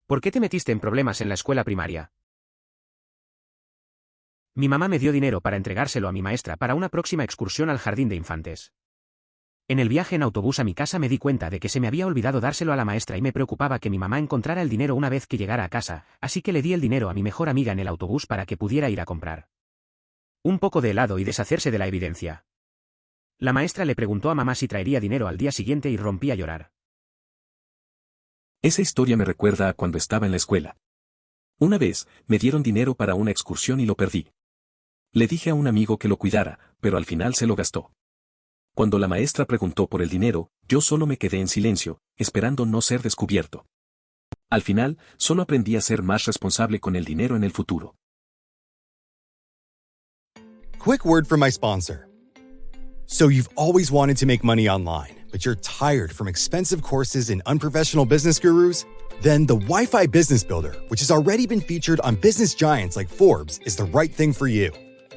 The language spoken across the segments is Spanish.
¿Por qué te metiste en problemas en la escuela primaria? Mi mamá me dio dinero para entregárselo a mi maestra para una próxima excursión al jardín de infantes. En el viaje en autobús a mi casa me di cuenta de que se me había olvidado dárselo a la maestra y me preocupaba que mi mamá encontrara el dinero una vez que llegara a casa, así que le di el dinero a mi mejor amiga en el autobús para que pudiera ir a comprar un poco de helado y deshacerse de la evidencia. La maestra le preguntó a mamá si traería dinero al día siguiente y rompí a llorar. Esa historia me recuerda a cuando estaba en la escuela. Una vez, me dieron dinero para una excursión y lo perdí. Le dije a un amigo que lo cuidara, pero al final se lo gastó. Cuando la maestra preguntó por el dinero, yo solo me quedé en silencio, esperando no ser descubierto. Al final, solo aprendí a ser más responsable con el dinero en el futuro. Quick word from my sponsor. So you've always wanted to make money online, but you're tired from expensive courses and unprofessional business gurus? Then the Wi-Fi Business Builder, which has already been featured on business giants like Forbes, is the right thing for you.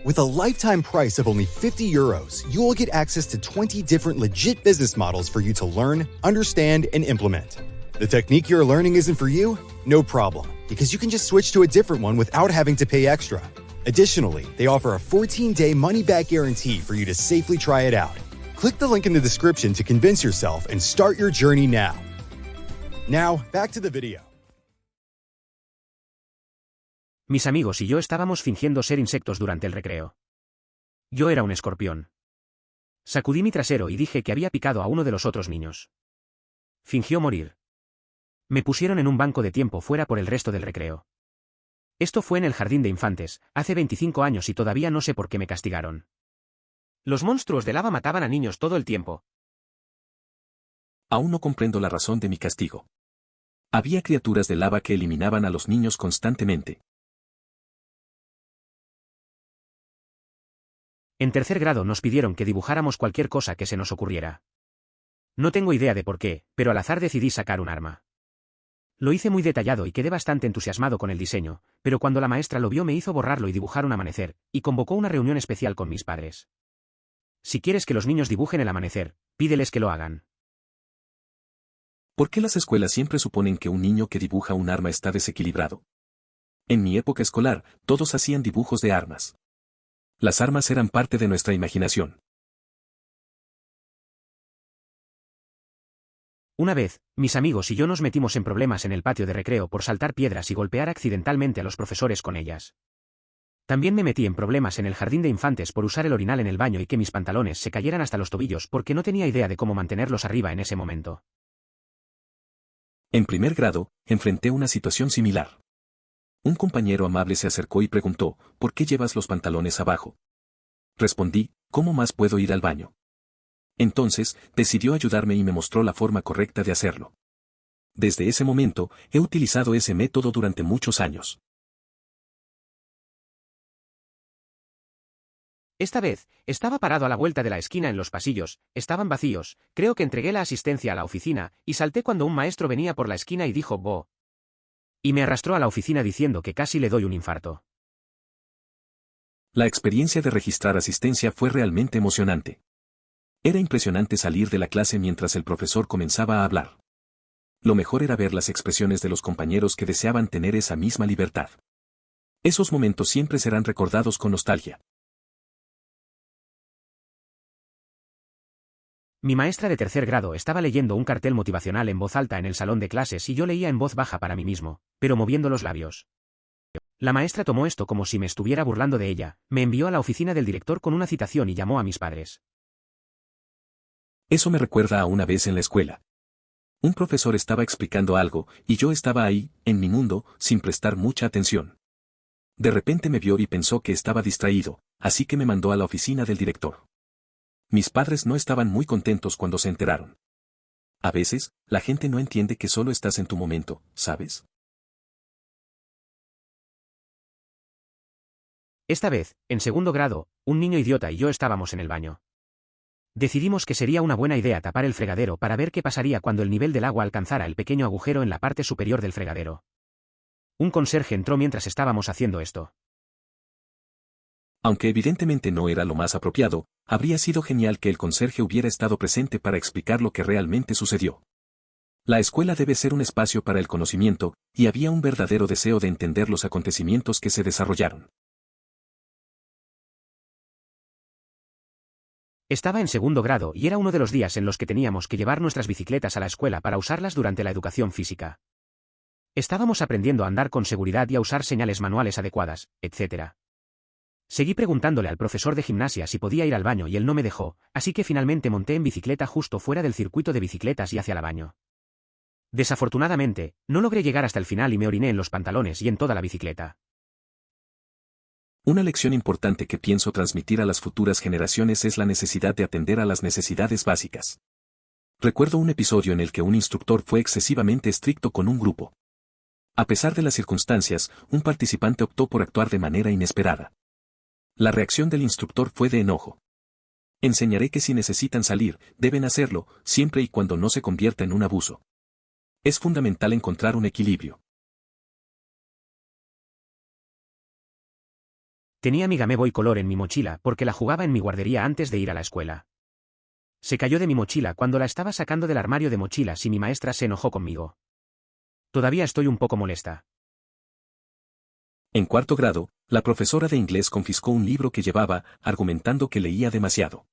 With a lifetime price of only €50, you will get access to 20 different legit business models for you to learn, understand, and implement. The technique you're learning isn't for you? No problem, because you can just switch to a different one without having to pay extra. Additionally, they offer a 14-day money-back guarantee for you to safely try it out. Click the link in the description to convince yourself and start your journey now. Now, back to the video. Mis amigos y yo estábamos fingiendo ser insectos durante el recreo. Yo era un escorpión. Sacudí mi trasero y dije que había picado a uno de los otros niños. Fingió morir. Me pusieron en un banco de tiempo fuera por el resto del recreo. Esto fue en el jardín de infantes, hace 25 años y todavía no sé por qué me castigaron. Los monstruos de lava mataban a niños todo el tiempo. Aún no comprendo la razón de mi castigo. Había criaturas de lava que eliminaban a los niños constantemente. En tercer grado nos pidieron que dibujáramos cualquier cosa que se nos ocurriera. No tengo idea de por qué, pero al azar decidí sacar un arma. Lo hice muy detallado y quedé bastante entusiasmado con el diseño, pero cuando la maestra lo vio me hizo borrarlo y dibujar un amanecer, y convocó una reunión especial con mis padres. Si quieres que los niños dibujen el amanecer, pídeles que lo hagan. ¿Por qué las escuelas siempre suponen que un niño que dibuja un arma está desequilibrado? En mi época escolar, todos hacían dibujos de armas. Las armas eran parte de nuestra imaginación. Una vez, mis amigos y yo nos metimos en problemas en el patio de recreo por saltar piedras y golpear accidentalmente a los profesores con ellas. También me metí en problemas en el jardín de infantes por usar el orinal en el baño y que mis pantalones se cayeran hasta los tobillos porque no tenía idea de cómo mantenerlos arriba en ese momento. En primer grado, enfrenté una situación similar. Un compañero amable se acercó y preguntó, ¿por qué llevas los pantalones abajo? Respondí, ¿cómo más puedo ir al baño? Entonces, decidió ayudarme y me mostró la forma correcta de hacerlo. Desde ese momento, he utilizado ese método durante muchos años. Esta vez, estaba parado a la vuelta de la esquina en los pasillos, estaban vacíos, creo que entregué la asistencia a la oficina, y salté cuando un maestro venía por la esquina y dijo «Bo». Y me arrastró a la oficina diciendo que casi le doy un infarto. La experiencia de registrar asistencia fue realmente emocionante. Era impresionante salir de la clase mientras el profesor comenzaba a hablar. Lo mejor era ver las expresiones de los compañeros que deseaban tener esa misma libertad. Esos momentos siempre serán recordados con nostalgia. Mi maestra de tercer grado estaba leyendo un cartel motivacional en voz alta en el salón de clases y yo leía en voz baja para mí mismo, pero moviendo los labios. La maestra tomó esto como si me estuviera burlando de ella, me envió a la oficina del director con una citación y llamó a mis padres. Eso me recuerda a una vez en la escuela. Un profesor estaba explicando algo, y yo estaba ahí, en mi mundo, sin prestar mucha atención. De repente me vio y pensó que estaba distraído, así que me mandó a la oficina del director. Mis padres no estaban muy contentos cuando se enteraron. A veces, la gente no entiende que solo estás en tu momento, ¿sabes? Esta vez, en segundo grado, un niño idiota y yo estábamos en el baño. Decidimos que sería una buena idea tapar el fregadero para ver qué pasaría cuando el nivel del agua alcanzara el pequeño agujero en la parte superior del fregadero. Un conserje entró mientras estábamos haciendo esto. Aunque evidentemente no era lo más apropiado, habría sido genial que el conserje hubiera estado presente para explicar lo que realmente sucedió. La escuela debe ser un espacio para el conocimiento, y había un verdadero deseo de entender los acontecimientos que se desarrollaron. Estaba en segundo grado y era uno de los días en los que teníamos que llevar nuestras bicicletas a la escuela para usarlas durante la educación física. Estábamos aprendiendo a andar con seguridad y a usar señales manuales adecuadas, etc. Seguí preguntándole al profesor de gimnasia si podía ir al baño y él no me dejó, así que finalmente monté en bicicleta justo fuera del circuito de bicicletas y hacia el baño. Desafortunadamente, no logré llegar hasta el final y me oriné en los pantalones y en toda la bicicleta. Una lección importante que pienso transmitir a las futuras generaciones es la necesidad de atender a las necesidades básicas. Recuerdo un episodio en el que un instructor fue excesivamente estricto con un grupo. A pesar de las circunstancias, un participante optó por actuar de manera inesperada. La reacción del instructor fue de enojo. Enseñaré que si necesitan salir, deben hacerlo, siempre y cuando no se convierta en un abuso. Es fundamental encontrar un equilibrio. Tenía mi Game Boy Color en mi mochila porque la jugaba en mi guardería antes de ir a la escuela. Se cayó de mi mochila cuando la estaba sacando del armario de mochilas y mi maestra se enojó conmigo. Todavía estoy un poco molesta. En cuarto grado, la profesora de inglés confiscó un libro que llevaba, argumentando que leía demasiado.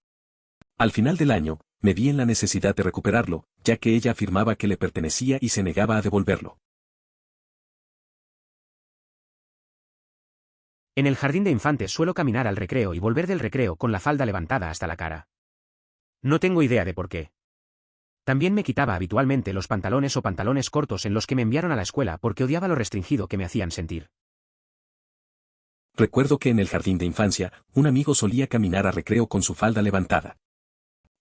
Al final del año, me vi en la necesidad de recuperarlo, ya que ella afirmaba que le pertenecía y se negaba a devolverlo. En el jardín de infantes suelo caminar al recreo y volver del recreo con la falda levantada hasta la cara. No tengo idea de por qué. También me quitaba habitualmente los pantalones o pantalones cortos en los que me enviaron a la escuela porque odiaba lo restringido que me hacían sentir. Recuerdo que en el jardín de infancia, un amigo solía caminar a recreo con su falda levantada.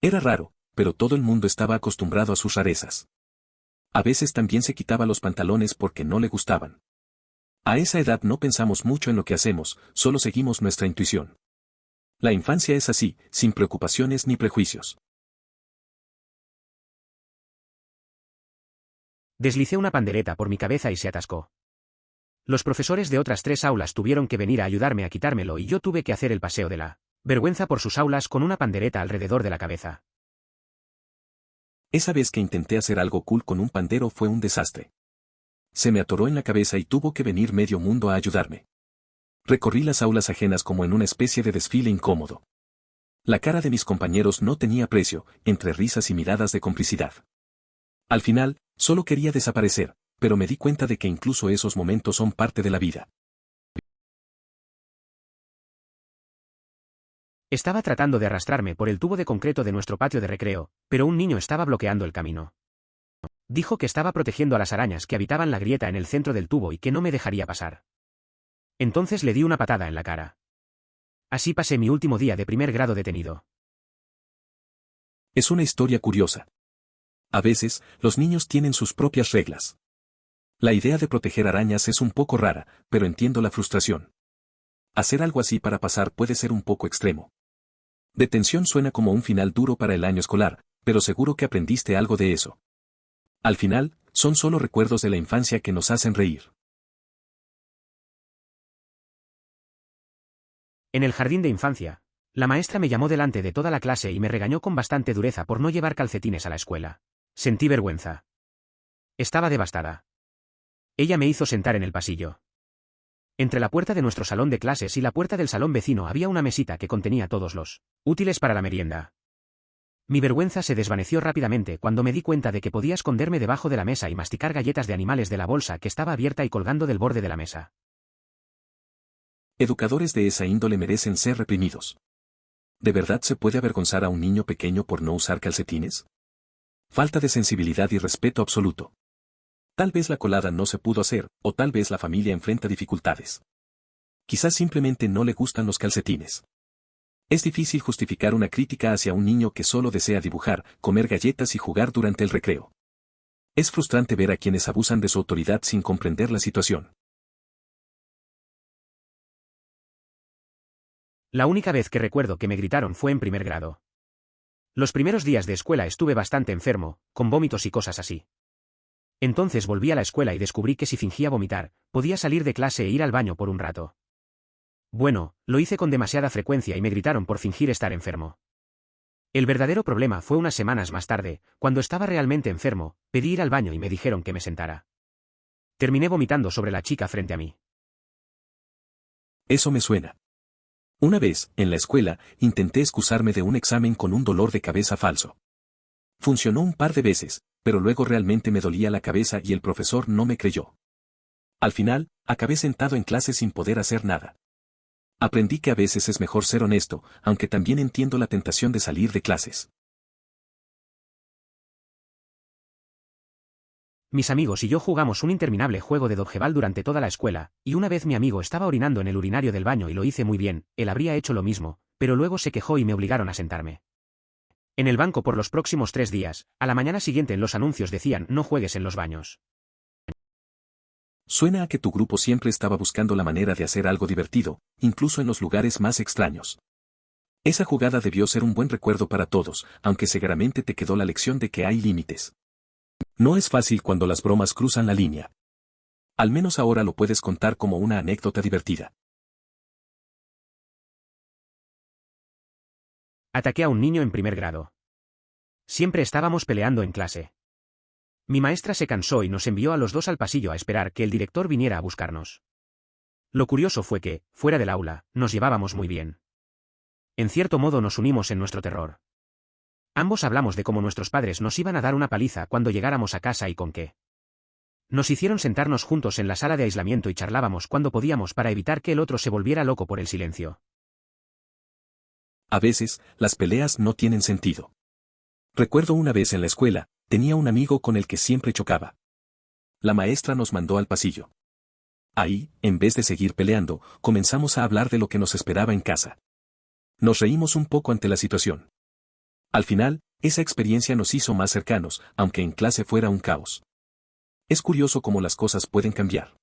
Era raro, pero todo el mundo estaba acostumbrado a sus rarezas. A veces también se quitaba los pantalones porque no le gustaban. A esa edad no pensamos mucho en lo que hacemos, solo seguimos nuestra intuición. La infancia es así, sin preocupaciones ni prejuicios. Deslicé una pandereta por mi cabeza y se atascó. Los profesores de otras 3 aulas tuvieron que venir a ayudarme a quitármelo y yo tuve que hacer el paseo de la vergüenza por sus aulas con una pandereta alrededor de la cabeza. Esa vez que intenté hacer algo cool con un pandero fue un desastre. Se me atoró en la cabeza y tuvo que venir medio mundo a ayudarme. Recorrí las aulas ajenas como en una especie de desfile incómodo. La cara de mis compañeros no tenía precio, entre risas y miradas de complicidad. Al final, solo quería desaparecer, pero me di cuenta de que incluso esos momentos son parte de la vida. Estaba tratando de arrastrarme por el tubo de concreto de nuestro patio de recreo, pero un niño estaba bloqueando el camino. Dijo que estaba protegiendo a las arañas que habitaban la grieta en el centro del tubo y que no me dejaría pasar. Entonces le di una patada en la cara. Así pasé mi último día de primer grado detenido. Es una historia curiosa. A veces, los niños tienen sus propias reglas. La idea de proteger arañas es un poco rara, pero entiendo la frustración. Hacer algo así para pasar puede ser un poco extremo. Detención suena como un final duro para el año escolar, pero seguro que aprendiste algo de eso. Al final, son solo recuerdos de la infancia que nos hacen reír. En el jardín de infancia, la maestra me llamó delante de toda la clase y me regañó con bastante dureza por no llevar calcetines a la escuela. Sentí vergüenza. Estaba devastada. Ella me hizo sentar en el pasillo. Entre la puerta de nuestro salón de clases y la puerta del salón vecino había una mesita que contenía todos los útiles para la merienda. Mi vergüenza se desvaneció rápidamente cuando me di cuenta de que podía esconderme debajo de la mesa y masticar galletas de animales de la bolsa que estaba abierta y colgando del borde de la mesa. Educadores de esa índole merecen ser reprimidos. ¿De verdad se puede avergonzar a un niño pequeño por no usar calcetines? Falta de sensibilidad y respeto absoluto. Tal vez la colada no se pudo hacer, o tal vez la familia enfrenta dificultades. Quizás simplemente no le gustan los calcetines. Es difícil justificar una crítica hacia un niño que solo desea dibujar, comer galletas y jugar durante el recreo. Es frustrante ver a quienes abusan de su autoridad sin comprender la situación. La única vez que recuerdo que me gritaron fue en primer grado. Los primeros días de escuela estuve bastante enfermo, con vómitos y cosas así. Entonces volví a la escuela y descubrí que si fingía vomitar, podía salir de clase e ir al baño por un rato. Bueno, lo hice con demasiada frecuencia y me gritaron por fingir estar enfermo. El verdadero problema fue unas semanas más tarde, cuando estaba realmente enfermo, pedí ir al baño y me dijeron que me sentara. Terminé vomitando sobre la chica frente a mí. Eso me suena. Una vez, en la escuela, intenté excusarme de un examen con un dolor de cabeza falso. Funcionó un par de veces, pero luego realmente me dolía la cabeza y el profesor no me creyó. Al final, acabé sentado en clase sin poder hacer nada. Aprendí que a veces es mejor ser honesto, aunque también entiendo la tentación de salir de clases. Mis amigos y yo jugamos un interminable juego de dodgeball durante toda la escuela, y una vez mi amigo estaba orinando en el urinario del baño y lo hice muy bien, él habría hecho lo mismo, pero luego se quejó y me obligaron a sentarme en el banco por los próximos 3 días. A la mañana siguiente en los anuncios decían no juegues en los baños. Suena a que tu grupo siempre estaba buscando la manera de hacer algo divertido, incluso en los lugares más extraños. Esa jugada debió ser un buen recuerdo para todos, aunque seguramente te quedó la lección de que hay límites. No es fácil cuando las bromas cruzan la línea. Al menos ahora lo puedes contar como una anécdota divertida. Ataqué a un niño en primer grado. Siempre estábamos peleando en clase. Mi maestra se cansó y nos envió a los dos al pasillo a esperar que el director viniera a buscarnos. Lo curioso fue que, fuera del aula, nos llevábamos muy bien. En cierto modo nos unimos en nuestro terror. Ambos hablamos de cómo nuestros padres nos iban a dar una paliza cuando llegáramos a casa y con qué. Nos hicieron sentarnos juntos en la sala de aislamiento y charlábamos cuando podíamos para evitar que el otro se volviera loco por el silencio. A veces, las peleas no tienen sentido. Recuerdo una vez en la escuela, tenía un amigo con el que siempre chocaba. La maestra nos mandó al pasillo. Ahí, en vez de seguir peleando, comenzamos a hablar de lo que nos esperaba en casa. Nos reímos un poco ante la situación. Al final, esa experiencia nos hizo más cercanos, aunque en clase fuera un caos. Es curioso cómo las cosas pueden cambiar.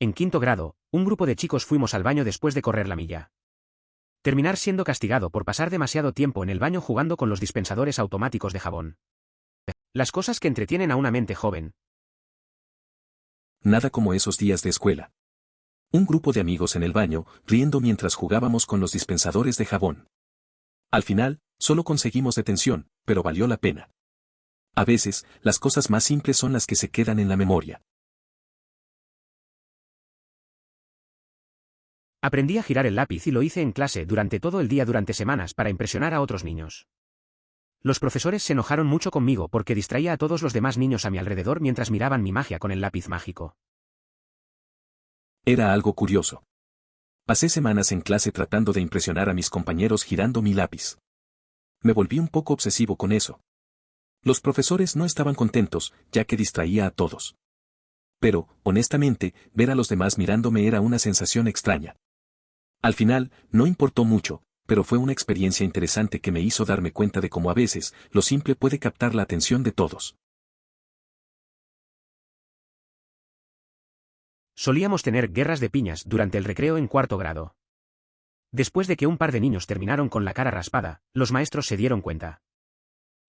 En quinto grado, un grupo de chicos fuimos al baño después de correr la milla. Terminar siendo castigado por pasar demasiado tiempo en el baño jugando con los dispensadores automáticos de jabón. Las cosas que entretienen a una mente joven. Nada como esos días de escuela. Un grupo de amigos en el baño, riendo mientras jugábamos con los dispensadores de jabón. Al final, solo conseguimos detención, pero valió la pena. A veces, las cosas más simples son las que se quedan en la memoria. Aprendí a girar el lápiz y lo hice en clase durante todo el día durante semanas para impresionar a otros niños. Los profesores se enojaron mucho conmigo porque distraía a todos los demás niños a mi alrededor mientras miraban mi magia con el lápiz mágico. Era algo curioso. Pasé semanas en clase tratando de impresionar a mis compañeros girando mi lápiz. Me volví un poco obsesivo con eso. Los profesores no estaban contentos, ya que distraía a todos. Pero, honestamente, ver a los demás mirándome era una sensación extraña. Al final, no importó mucho, pero fue una experiencia interesante que me hizo darme cuenta de cómo a veces, lo simple puede captar la atención de todos. Solíamos tener guerras de piñas durante el recreo en cuarto grado. Después de que un par de niños terminaron con la cara raspada, los maestros se dieron cuenta.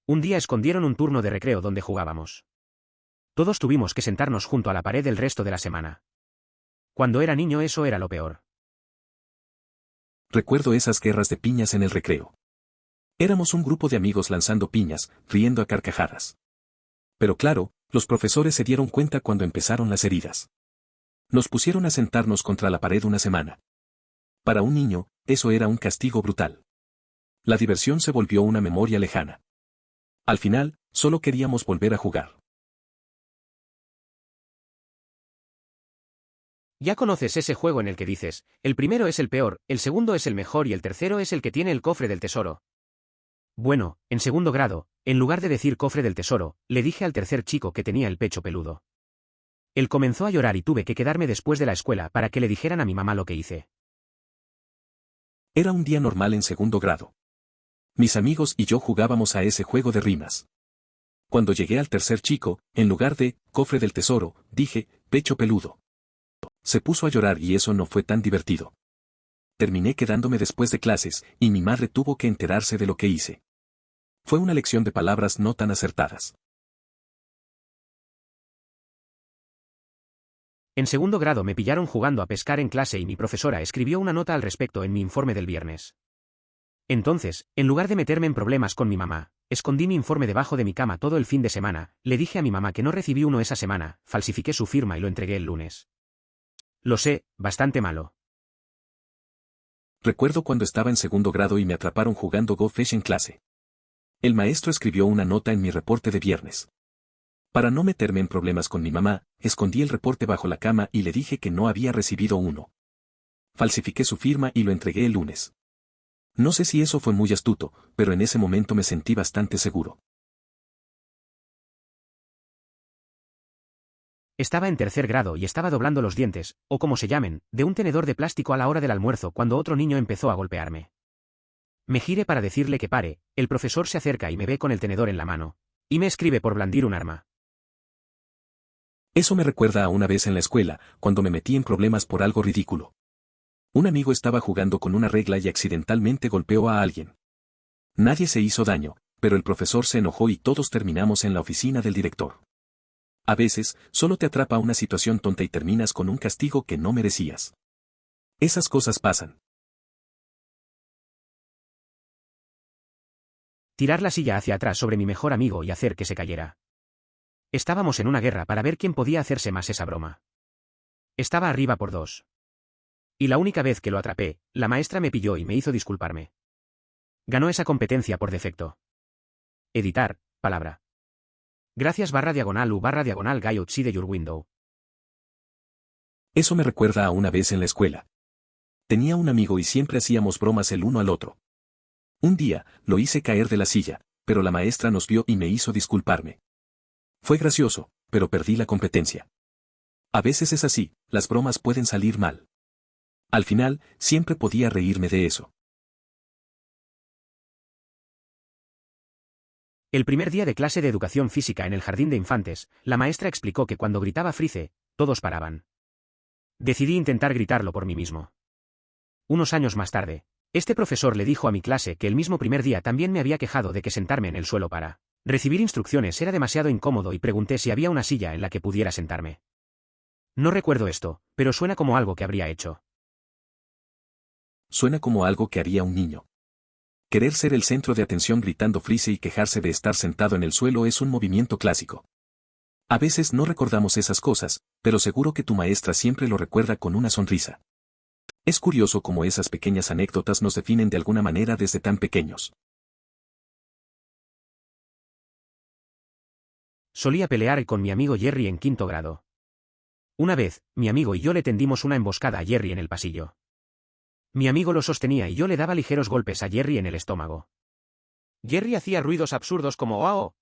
Un día escondieron un turno de recreo donde jugábamos. Todos tuvimos que sentarnos junto a la pared el resto de la semana. Cuando era niño eso era lo peor. Recuerdo esas guerras de piñas en el recreo. Éramos un grupo de amigos lanzando piñas, riendo a carcajadas. Pero claro, los profesores se dieron cuenta cuando empezaron las heridas. Nos pusieron a sentarnos contra la pared una semana. Para un niño, eso era un castigo brutal. La diversión se volvió una memoria lejana. Al final, solo queríamos volver a jugar. Ya conoces ese juego en el que dices, el primero es el peor, el segundo es el mejor y el tercero es el que tiene el cofre del tesoro. Bueno, en segundo grado, en lugar de decir cofre del tesoro, le dije al tercer chico que tenía el pecho peludo. Él comenzó a llorar y tuve que quedarme después de la escuela para que le dijeran a mi mamá lo que hice. Era un día normal en segundo grado. Mis amigos y yo jugábamos a ese juego de rimas. Cuando llegué al tercer chico, en lugar de cofre del tesoro, dije pecho peludo. Se puso a llorar y eso no fue tan divertido. Terminé quedándome después de clases, y mi madre tuvo que enterarse de lo que hice. Fue una lección de palabras no tan acertadas. En segundo grado me pillaron jugando a pescar en clase y mi profesora escribió una nota al respecto en mi informe del viernes. Entonces, en lugar de meterme en problemas con mi mamá, escondí mi informe debajo de mi cama todo el fin de semana, le dije a mi mamá que no recibí uno esa semana, falsifiqué su firma y lo entregué el lunes. Lo sé, bastante malo. Recuerdo cuando estaba en segundo grado y me atraparon jugando Go Fish en clase. El maestro escribió una nota en mi reporte de viernes. Para no meterme en problemas con mi mamá, escondí el reporte bajo la cama y le dije que no había recibido uno. Falsifiqué su firma y lo entregué el lunes. No sé si eso fue muy astuto, pero en ese momento me sentí bastante seguro. Estaba en tercer grado y estaba doblando los dientes, o como se llamen, de un tenedor de plástico a la hora del almuerzo cuando otro niño empezó a golpearme. Me giré para decirle que pare, el profesor se acerca y me ve con el tenedor en la mano, y me escribe por blandir un arma. Eso me recuerda a una vez en la escuela, cuando me metí en problemas por algo ridículo. Un amigo estaba jugando con una regla y accidentalmente golpeó a alguien. Nadie se hizo daño, pero el profesor se enojó y todos terminamos en la oficina del director. A veces, solo te atrapa una situación tonta y terminas con un castigo que no merecías. Esas cosas pasan. Tirar la silla hacia atrás sobre mi mejor amigo y hacer que se cayera. Estábamos en una guerra para ver quién podía hacerse más esa broma. Estaba arriba por 2. Y la única vez que lo atrapé, la maestra me pilló y me hizo disculparme. Ganó esa competencia por defecto. Editar, palabra. Gracias /U/guy outside your window. Eso me recuerda a una vez en la escuela. Tenía un amigo y siempre hacíamos bromas el uno al otro. Un día, lo hice caer de la silla, pero la maestra nos vio y me hizo disculparme. Fue gracioso, pero perdí la competencia. A veces es así, las bromas pueden salir mal. Al final, siempre podía reírme de eso. El primer día de clase de educación física en el jardín de infantes, la maestra explicó que cuando gritaba Freeze, todos paraban. Decidí intentar gritarlo por mí mismo. Unos años más tarde, este profesor le dijo a mi clase que el mismo primer día también me había quejado de que sentarme en el suelo para recibir instrucciones era demasiado incómodo y pregunté si había una silla en la que pudiera sentarme. No recuerdo esto, pero suena como algo que habría hecho. Suena como algo que haría un niño. Querer ser el centro de atención gritando Freeze y quejarse de estar sentado en el suelo es un movimiento clásico. A veces no recordamos esas cosas, pero seguro que tu maestra siempre lo recuerda con una sonrisa. Es curioso cómo esas pequeñas anécdotas nos definen de alguna manera desde tan pequeños. Solía pelear con mi amigo Jerry en quinto grado. Una vez, mi amigo y yo le tendimos una emboscada a Jerry en el pasillo. Mi amigo lo sostenía y yo le daba ligeros golpes a Jerry en el estómago. Jerry hacía ruidos absurdos como «¡Oh!».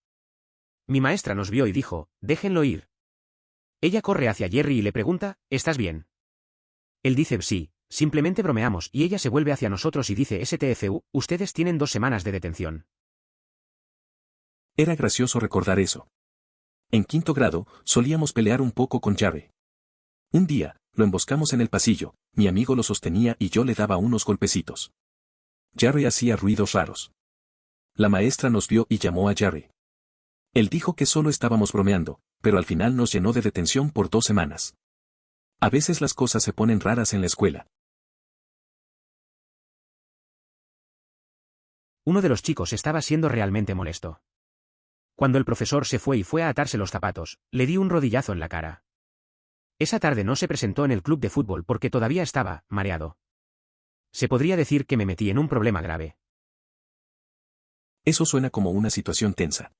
Mi maestra nos vio y dijo, «Déjenlo ir». Ella corre hacia Jerry y le pregunta, «¿Estás bien?». Él dice «Sí, simplemente bromeamos» y ella se vuelve hacia nosotros y dice «STFU, ustedes tienen 2 semanas de detención». Era gracioso recordar eso. En quinto grado, solíamos pelear un poco con Jerry. Un día, lo emboscamos en el pasillo, mi amigo lo sostenía y yo le daba unos golpecitos. Jerry hacía ruidos raros. La maestra nos vio y llamó a Jerry. Él dijo que solo estábamos bromeando, pero al final nos llenó de detención por 2 semanas. A veces las cosas se ponen raras en la escuela. Uno de los chicos estaba siendo realmente molesto. Cuando el profesor se fue y fue a atarse los zapatos, le di un rodillazo en la cara. Esa tarde no se presentó en el club de fútbol porque todavía estaba mareado. Se podría decir que me metí en un problema grave. Eso suena como una situación tensa.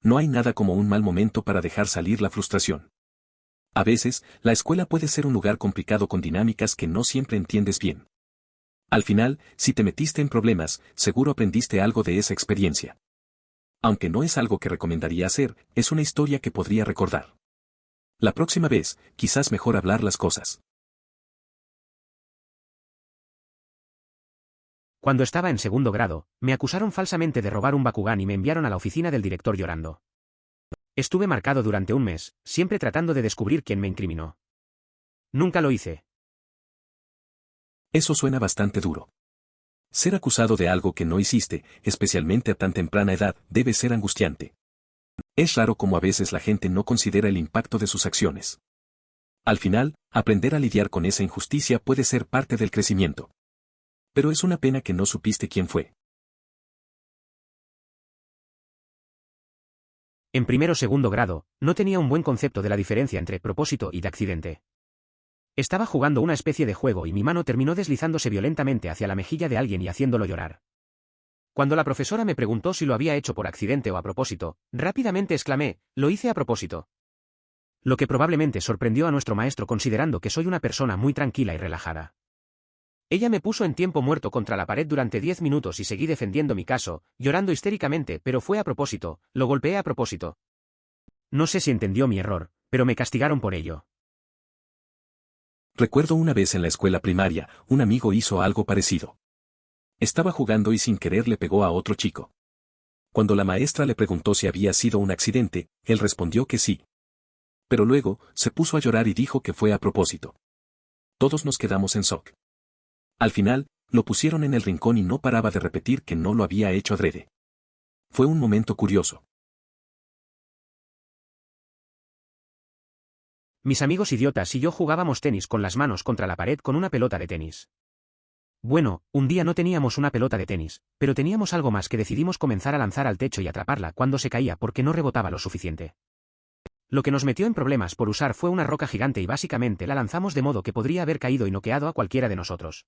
No hay nada como un mal momento para dejar salir la frustración. A veces, la escuela puede ser un lugar complicado con dinámicas que no siempre entiendes bien. Al final, si te metiste en problemas, seguro aprendiste algo de esa experiencia. Aunque no es algo que recomendaría hacer, es una historia que podría recordar. La próxima vez, quizás mejor hablar las cosas. Cuando estaba en segundo grado, me acusaron falsamente de robar un Bakugan y me enviaron a la oficina del director llorando. Estuve marcado durante un mes, siempre tratando de descubrir quién me incriminó. Nunca lo hice. Eso suena bastante duro. Ser acusado de algo que no hiciste, especialmente a tan temprana edad, debe ser angustiante. Es raro como a veces la gente no considera el impacto de sus acciones. Al final, aprender a lidiar con esa injusticia puede ser parte del crecimiento. Pero es una pena que no supiste quién fue. En primero o segundo grado, no tenía un buen concepto de la diferencia entre propósito y de accidente. Estaba jugando una especie de juego y mi mano terminó deslizándose violentamente hacia la mejilla de alguien y haciéndolo llorar. Cuando la profesora me preguntó si lo había hecho por accidente o a propósito, rápidamente exclamé, lo hice a propósito. Lo que probablemente sorprendió a nuestro maestro considerando que soy una persona muy tranquila y relajada. Ella me puso en tiempo muerto contra la pared durante 10 minutos y seguí defendiendo mi caso, llorando histéricamente, pero fue a propósito, lo golpeé a propósito. No sé si entendió mi error, pero me castigaron por ello. Recuerdo una vez en la escuela primaria, un amigo hizo algo parecido. Estaba jugando y sin querer le pegó a otro chico. Cuando la maestra le preguntó si había sido un accidente, él respondió que sí. Pero luego, se puso a llorar y dijo que fue a propósito. Todos nos quedamos en shock. Al final, lo pusieron en el rincón y no paraba de repetir que no lo había hecho adrede. Fue un momento curioso. Mis amigos idiotas y yo jugábamos tenis con las manos contra la pared con una pelota de tenis. Bueno, un día no teníamos una pelota de tenis, pero teníamos algo más que decidimos comenzar a lanzar al techo y atraparla cuando se caía porque no rebotaba lo suficiente. Lo que nos metió en problemas por usar fue una roca gigante y básicamente la lanzamos de modo que podría haber caído y noqueado a cualquiera de nosotros.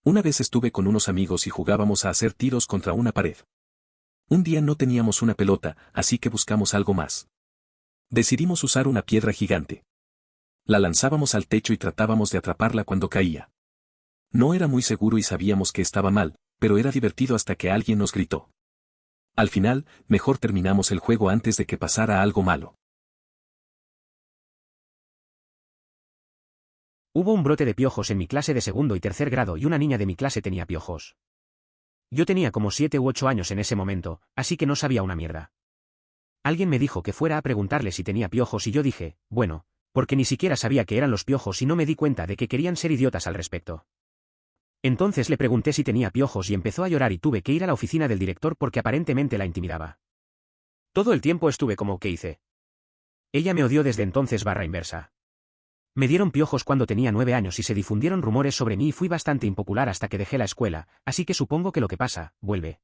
Una vez estuve con unos amigos y jugábamos a hacer tiros contra una pared. Un día no teníamos una pelota, así que buscamos algo más. Decidimos usar una piedra gigante. La lanzábamos al techo y tratábamos de atraparla cuando caía. No era muy seguro y sabíamos que estaba mal, pero era divertido hasta que alguien nos gritó. Al final, mejor terminamos el juego antes de que pasara algo malo. Hubo un brote de piojos en mi clase de segundo y tercer grado y una niña de mi clase tenía piojos. Yo tenía como 7 u 8 años en ese momento, así que no sabía una mierda. Alguien me dijo que fuera a preguntarle si tenía piojos y yo dije, bueno, porque ni siquiera sabía que eran los piojos y no me di cuenta de que querían ser idiotas al respecto. Entonces le pregunté si tenía piojos y empezó a llorar y tuve que ir a la oficina del director porque aparentemente la intimidaba. Todo el tiempo estuve como, ¿qué hice? Ella me odió desde entonces /inversa. Me dieron piojos cuando tenía 9 años y se difundieron rumores sobre mí y fui bastante impopular hasta que dejé la escuela, así que supongo que lo que pasa, vuelve.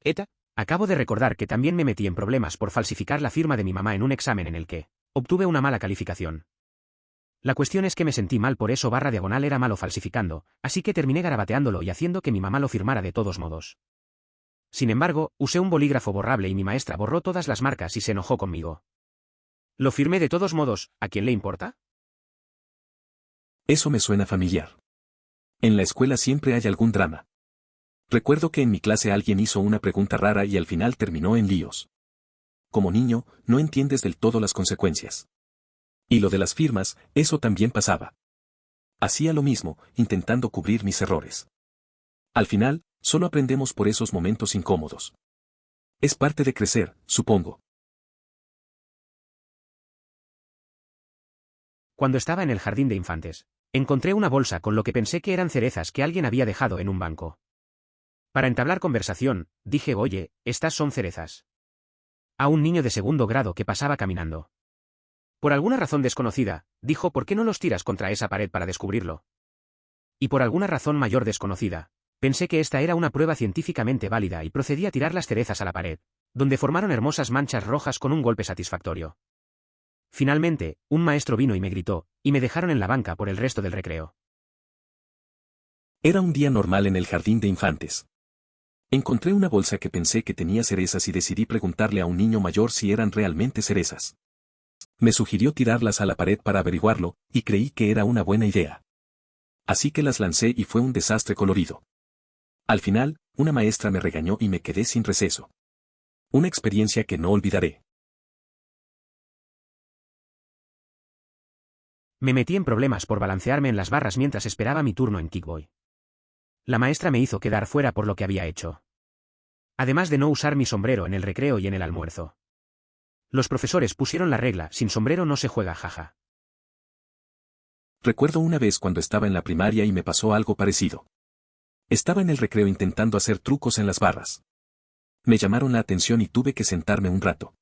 ¿Eta? Acabo de recordar que también me metí en problemas por falsificar la firma de mi mamá en un examen en el que obtuve una mala calificación. La cuestión es que me sentí mal por eso /diagonal era malo falsificando, así que terminé garabateándolo y haciendo que mi mamá lo firmara de todos modos. Sin embargo, usé un bolígrafo borrable y mi maestra borró todas las marcas y se enojó conmigo. Lo firmé de todos modos, ¿a quién le importa? Eso me suena familiar. En la escuela siempre hay algún drama. Recuerdo que en mi clase alguien hizo una pregunta rara y al final terminó en líos. Como niño, no entiendes del todo las consecuencias. Y lo de las firmas, eso también pasaba. Hacía lo mismo, intentando cubrir mis errores. Al final, solo aprendemos por esos momentos incómodos. Es parte de crecer, supongo. Cuando estaba en el jardín de infantes, encontré una bolsa con lo que pensé que eran cerezas que alguien había dejado en un banco. Para entablar conversación, dije, oye, estas son cerezas. A un niño de segundo grado que pasaba caminando. Por alguna razón desconocida, dijo, ¿por qué no los tiras contra esa pared para descubrirlo? Y por alguna razón mayor desconocida, pensé que esta era una prueba científicamente válida y procedí a tirar las cerezas a la pared, donde formaron hermosas manchas rojas con un golpe satisfactorio. Finalmente, un maestro vino y me gritó, y me dejaron en la banca por el resto del recreo. Era un día normal en el jardín de infantes. Encontré una bolsa que pensé que tenía cerezas y decidí preguntarle a un niño mayor si eran realmente cerezas. Me sugirió tirarlas a la pared para averiguarlo, y creí que era una buena idea. Así que las lancé y fue un desastre colorido. Al final, una maestra me regañó y me quedé sin receso. Una experiencia que no olvidaré. Me metí en problemas por balancearme en las barras mientras esperaba mi turno en Kickboy. La maestra me hizo quedar fuera por lo que había hecho. Además de no usar mi sombrero en el recreo y en el almuerzo. Los profesores pusieron la regla, sin sombrero no se juega, jaja. Recuerdo una vez cuando estaba en la primaria y me pasó algo parecido. Estaba en el recreo intentando hacer trucos en las barras. Me llamaron la atención y tuve que sentarme un rato.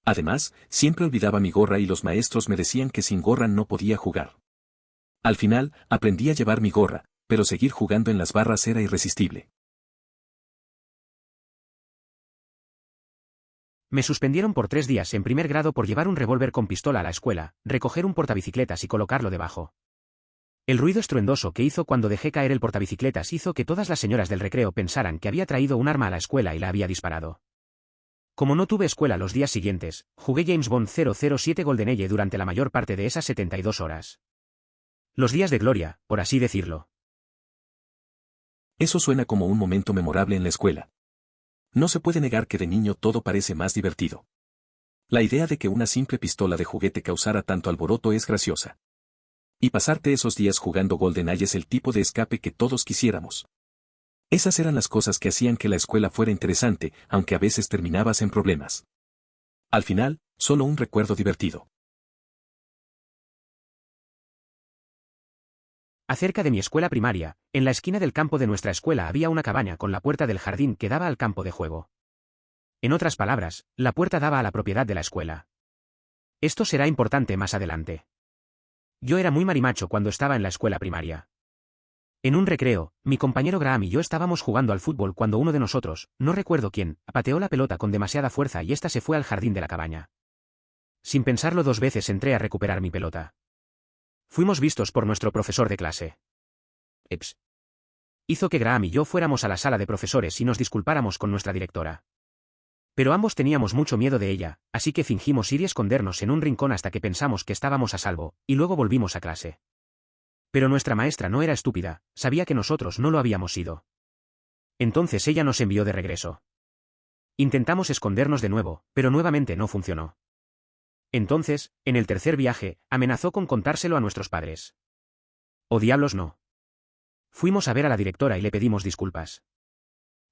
Además, siempre olvidaba mi gorra y los maestros me decían que sin gorra no podía jugar. Al final, aprendí a llevar mi gorra, pero seguir jugando en las barras era irresistible. Me suspendieron por 3 días en primer grado por llevar un revólver con pistola a la escuela, recoger un portabicicletas y colocarlo debajo. El ruido estruendoso que hizo cuando dejé caer el portabicicletas hizo que todas las señoras del recreo pensaran que había traído un arma a la escuela y la había disparado. Como no tuve escuela los días siguientes, jugué James Bond 007 GoldenEye durante la mayor parte de esas 72 horas. Los días de gloria, por así decirlo. Eso suena como un momento memorable en la escuela. No se puede negar que de niño todo parece más divertido. La idea de que una simple pistola de juguete causara tanto alboroto es graciosa. Y pasarte esos días jugando GoldenEye es el tipo de escape que todos quisiéramos. Esas eran las cosas que hacían que la escuela fuera interesante, aunque a veces terminabas en problemas. Al final, solo un recuerdo divertido. Acerca de mi escuela primaria, en la esquina del campo de nuestra escuela había una cabaña con la puerta del jardín que daba al campo de juego. En otras palabras, la puerta daba a la propiedad de la escuela. Esto será importante más adelante. Yo era muy marimacho cuando estaba en la escuela primaria. En un recreo, mi compañero Graham y yo estábamos jugando al fútbol cuando uno de nosotros, no recuerdo quién, pateó la pelota con demasiada fuerza y ésta se fue al jardín de la cabaña. Sin pensarlo 2 veces entré a recuperar mi pelota. Fuimos vistos por nuestro profesor de clase. Eps. Hizo que Graham y yo fuéramos a la sala de profesores y nos disculpáramos con nuestra directora. Pero ambos teníamos mucho miedo de ella, así que fingimos ir y escondernos en un rincón hasta que pensamos que estábamos a salvo, y luego volvimos a clase. Pero nuestra maestra no era estúpida, sabía que nosotros no lo habíamos sido. Entonces ella nos envió de regreso. Intentamos escondernos de nuevo, pero nuevamente no funcionó. Entonces, en el tercer viaje, amenazó con contárselo a nuestros padres. ¡Oh diablos no! Fuimos a ver a la directora y le pedimos disculpas.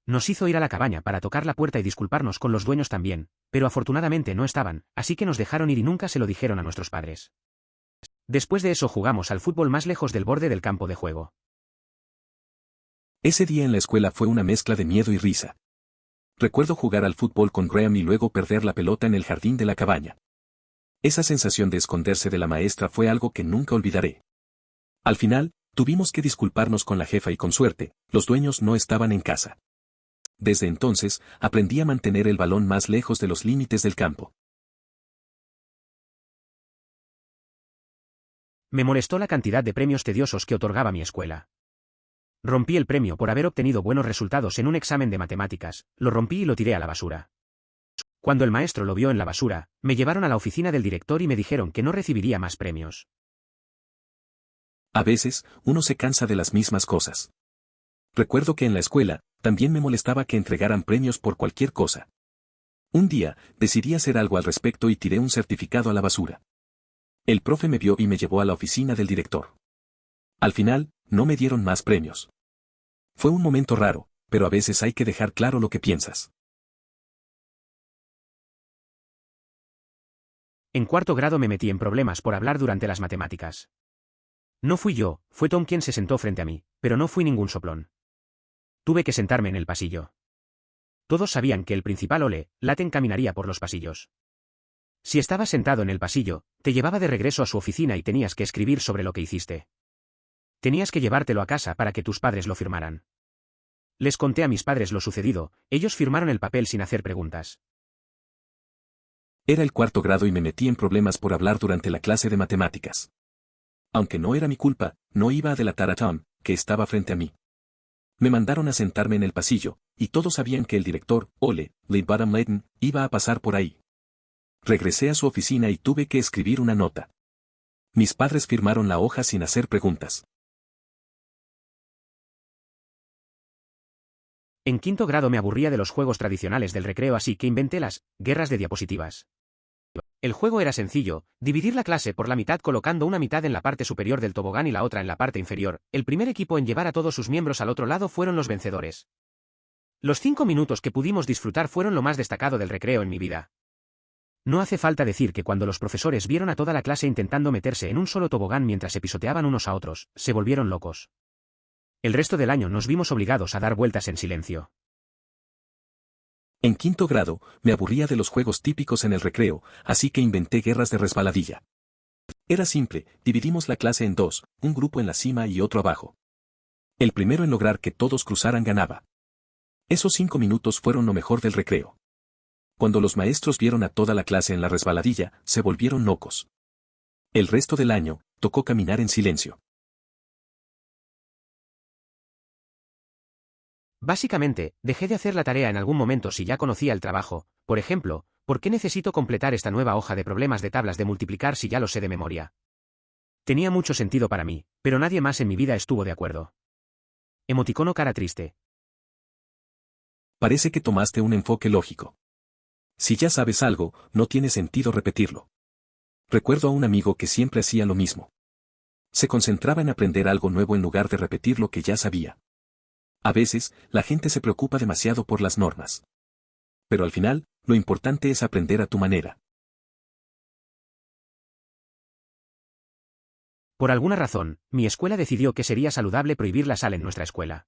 Nos hizo ir a la cabaña para tocar la puerta y disculparnos con los dueños también, pero afortunadamente no estaban, así que nos dejaron ir y nunca se lo dijeron a nuestros padres. Después de eso jugamos al fútbol más lejos del borde del campo de juego. Ese día en la escuela fue una mezcla de miedo y risa. Recuerdo jugar al fútbol con Graham y luego perder la pelota en el jardín de la cabaña. Esa sensación de esconderse de la maestra fue algo que nunca olvidaré. Al final, tuvimos que disculparnos con la jefa y con suerte, los dueños no estaban en casa. Desde entonces, aprendí a mantener el balón más lejos de los límites del campo. Me molestó la cantidad de premios tediosos que otorgaba mi escuela. Rompí el premio por haber obtenido buenos resultados en un examen de matemáticas, lo rompí y lo tiré a la basura. Cuando el maestro lo vio en la basura, me llevaron a la oficina del director y me dijeron que no recibiría más premios. A veces, uno se cansa de las mismas cosas. Recuerdo que en la escuela, también me molestaba que entregaran premios por cualquier cosa. Un día, decidí hacer algo al respecto y tiré un certificado a la basura. El profe me vio y me llevó a la oficina del director. Al final, no me dieron más premios. Fue un momento raro, pero a veces hay que dejar claro lo que piensas. En 4º grado me metí en problemas por hablar durante las matemáticas. No fui yo, fue Tom quien se sentó frente a mí, pero no fui ningún soplón. Tuve que sentarme en el pasillo. Todos sabían que el principal Ole, Laten caminaría por los pasillos. Si estabas sentado en el pasillo, te llevaba de regreso a su oficina y tenías que escribir sobre lo que hiciste. Tenías que llevártelo a casa para que tus padres lo firmaran. Les conté a mis padres lo sucedido, ellos firmaron el papel sin hacer preguntas. Era el 4º grado y me metí en problemas por hablar durante la clase de matemáticas. Aunque no era mi culpa, no iba a delatar a Tom, que estaba frente a mí. Me mandaron a sentarme en el pasillo, y todos sabían que el director, Ole, Leadbottom Laten, iba a pasar por ahí. Regresé a su oficina y tuve que escribir una nota. Mis padres firmaron la hoja sin hacer preguntas. En 5º grado me aburría de los juegos tradicionales del recreo, así que inventé las guerras de diapositivas. El juego era sencillo, dividir la clase por la mitad colocando una mitad en la parte superior del tobogán y la otra en la parte inferior. El primer equipo en llevar a todos sus miembros al otro lado fueron los vencedores. Los 5 minutos que pudimos disfrutar fueron lo más destacado del recreo en mi vida. No hace falta decir que cuando los profesores vieron a toda la clase intentando meterse en un solo tobogán mientras se pisoteaban unos a otros, se volvieron locos. El resto del año nos vimos obligados a dar vueltas en silencio. En quinto grado, me aburría de los juegos típicos en el recreo, así que inventé guerras de resbaladilla. Era simple, dividimos la clase en dos, un grupo en la cima y otro abajo. El primero en lograr que todos cruzaran ganaba. Esos 5 minutos fueron lo mejor del recreo. Cuando los maestros vieron a toda la clase en la resbaladilla, se volvieron locos. El resto del año, tocó caminar en silencio. Básicamente, dejé de hacer la tarea en algún momento si ya conocía el trabajo. Por ejemplo, ¿por qué necesito completar esta nueva hoja de problemas de tablas de multiplicar si ya lo sé de memoria? Tenía mucho sentido para mí, pero nadie más en mi vida estuvo de acuerdo. Emoticono cara triste. Parece que tomaste un enfoque lógico. Si ya sabes algo, no tiene sentido repetirlo. Recuerdo a un amigo que siempre hacía lo mismo. Se concentraba en aprender algo nuevo en lugar de repetir lo que ya sabía. A veces, la gente se preocupa demasiado por las normas. Pero al final, lo importante es aprender a tu manera. Por alguna razón, mi escuela decidió que sería saludable prohibir la sal en nuestra escuela.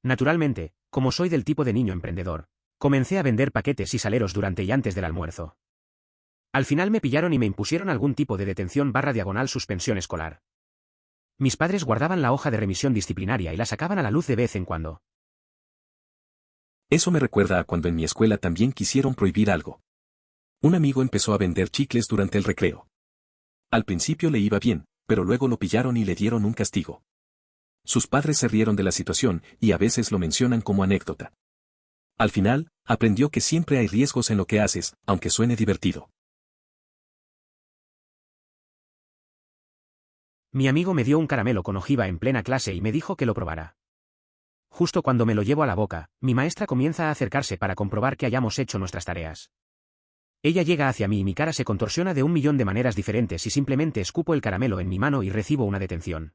Naturalmente, como soy del tipo de niño emprendedor, comencé a vender paquetes y saleros durante y antes del almuerzo. Al final me pillaron y me impusieron algún tipo de detención/diagonal suspensión escolar. Mis padres guardaban la hoja de remisión disciplinaria y la sacaban a la luz de vez en cuando. Eso me recuerda a cuando en mi escuela también quisieron prohibir algo. Un amigo empezó a vender chicles durante el recreo. Al principio le iba bien, pero luego lo pillaron y le dieron un castigo. Sus padres se rieron de la situación y a veces lo mencionan como anécdota. Al final, aprendió que siempre hay riesgos en lo que haces, aunque suene divertido. Mi amigo me dio un caramelo con ojiva en plena clase y me dijo que lo probara. Justo cuando me lo llevo a la boca, mi maestra comienza a acercarse para comprobar que hayamos hecho nuestras tareas. Ella llega hacia mí y mi cara se contorsiona de 1.000.000 de maneras diferentes y simplemente escupo el caramelo en mi mano y recibo una detención.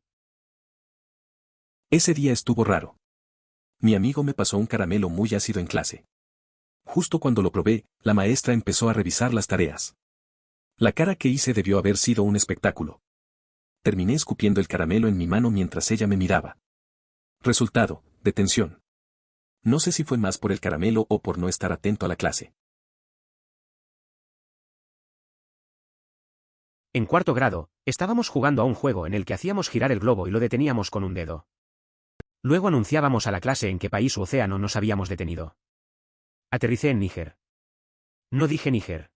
Ese día estuvo raro. Mi amigo me pasó un caramelo muy ácido en clase. Justo cuando lo probé, la maestra empezó a revisar las tareas. La cara que hice debió haber sido un espectáculo. Terminé escupiendo el caramelo en mi mano mientras ella me miraba. Resultado, detención. No sé si fue más por el caramelo o por no estar atento a la clase. En cuarto grado, estábamos jugando a un juego en el que hacíamos girar el globo y lo deteníamos con un dedo. Luego anunciábamos a la clase en qué país u océano nos habíamos detenido. Aterricé en Níger. No dije Níger.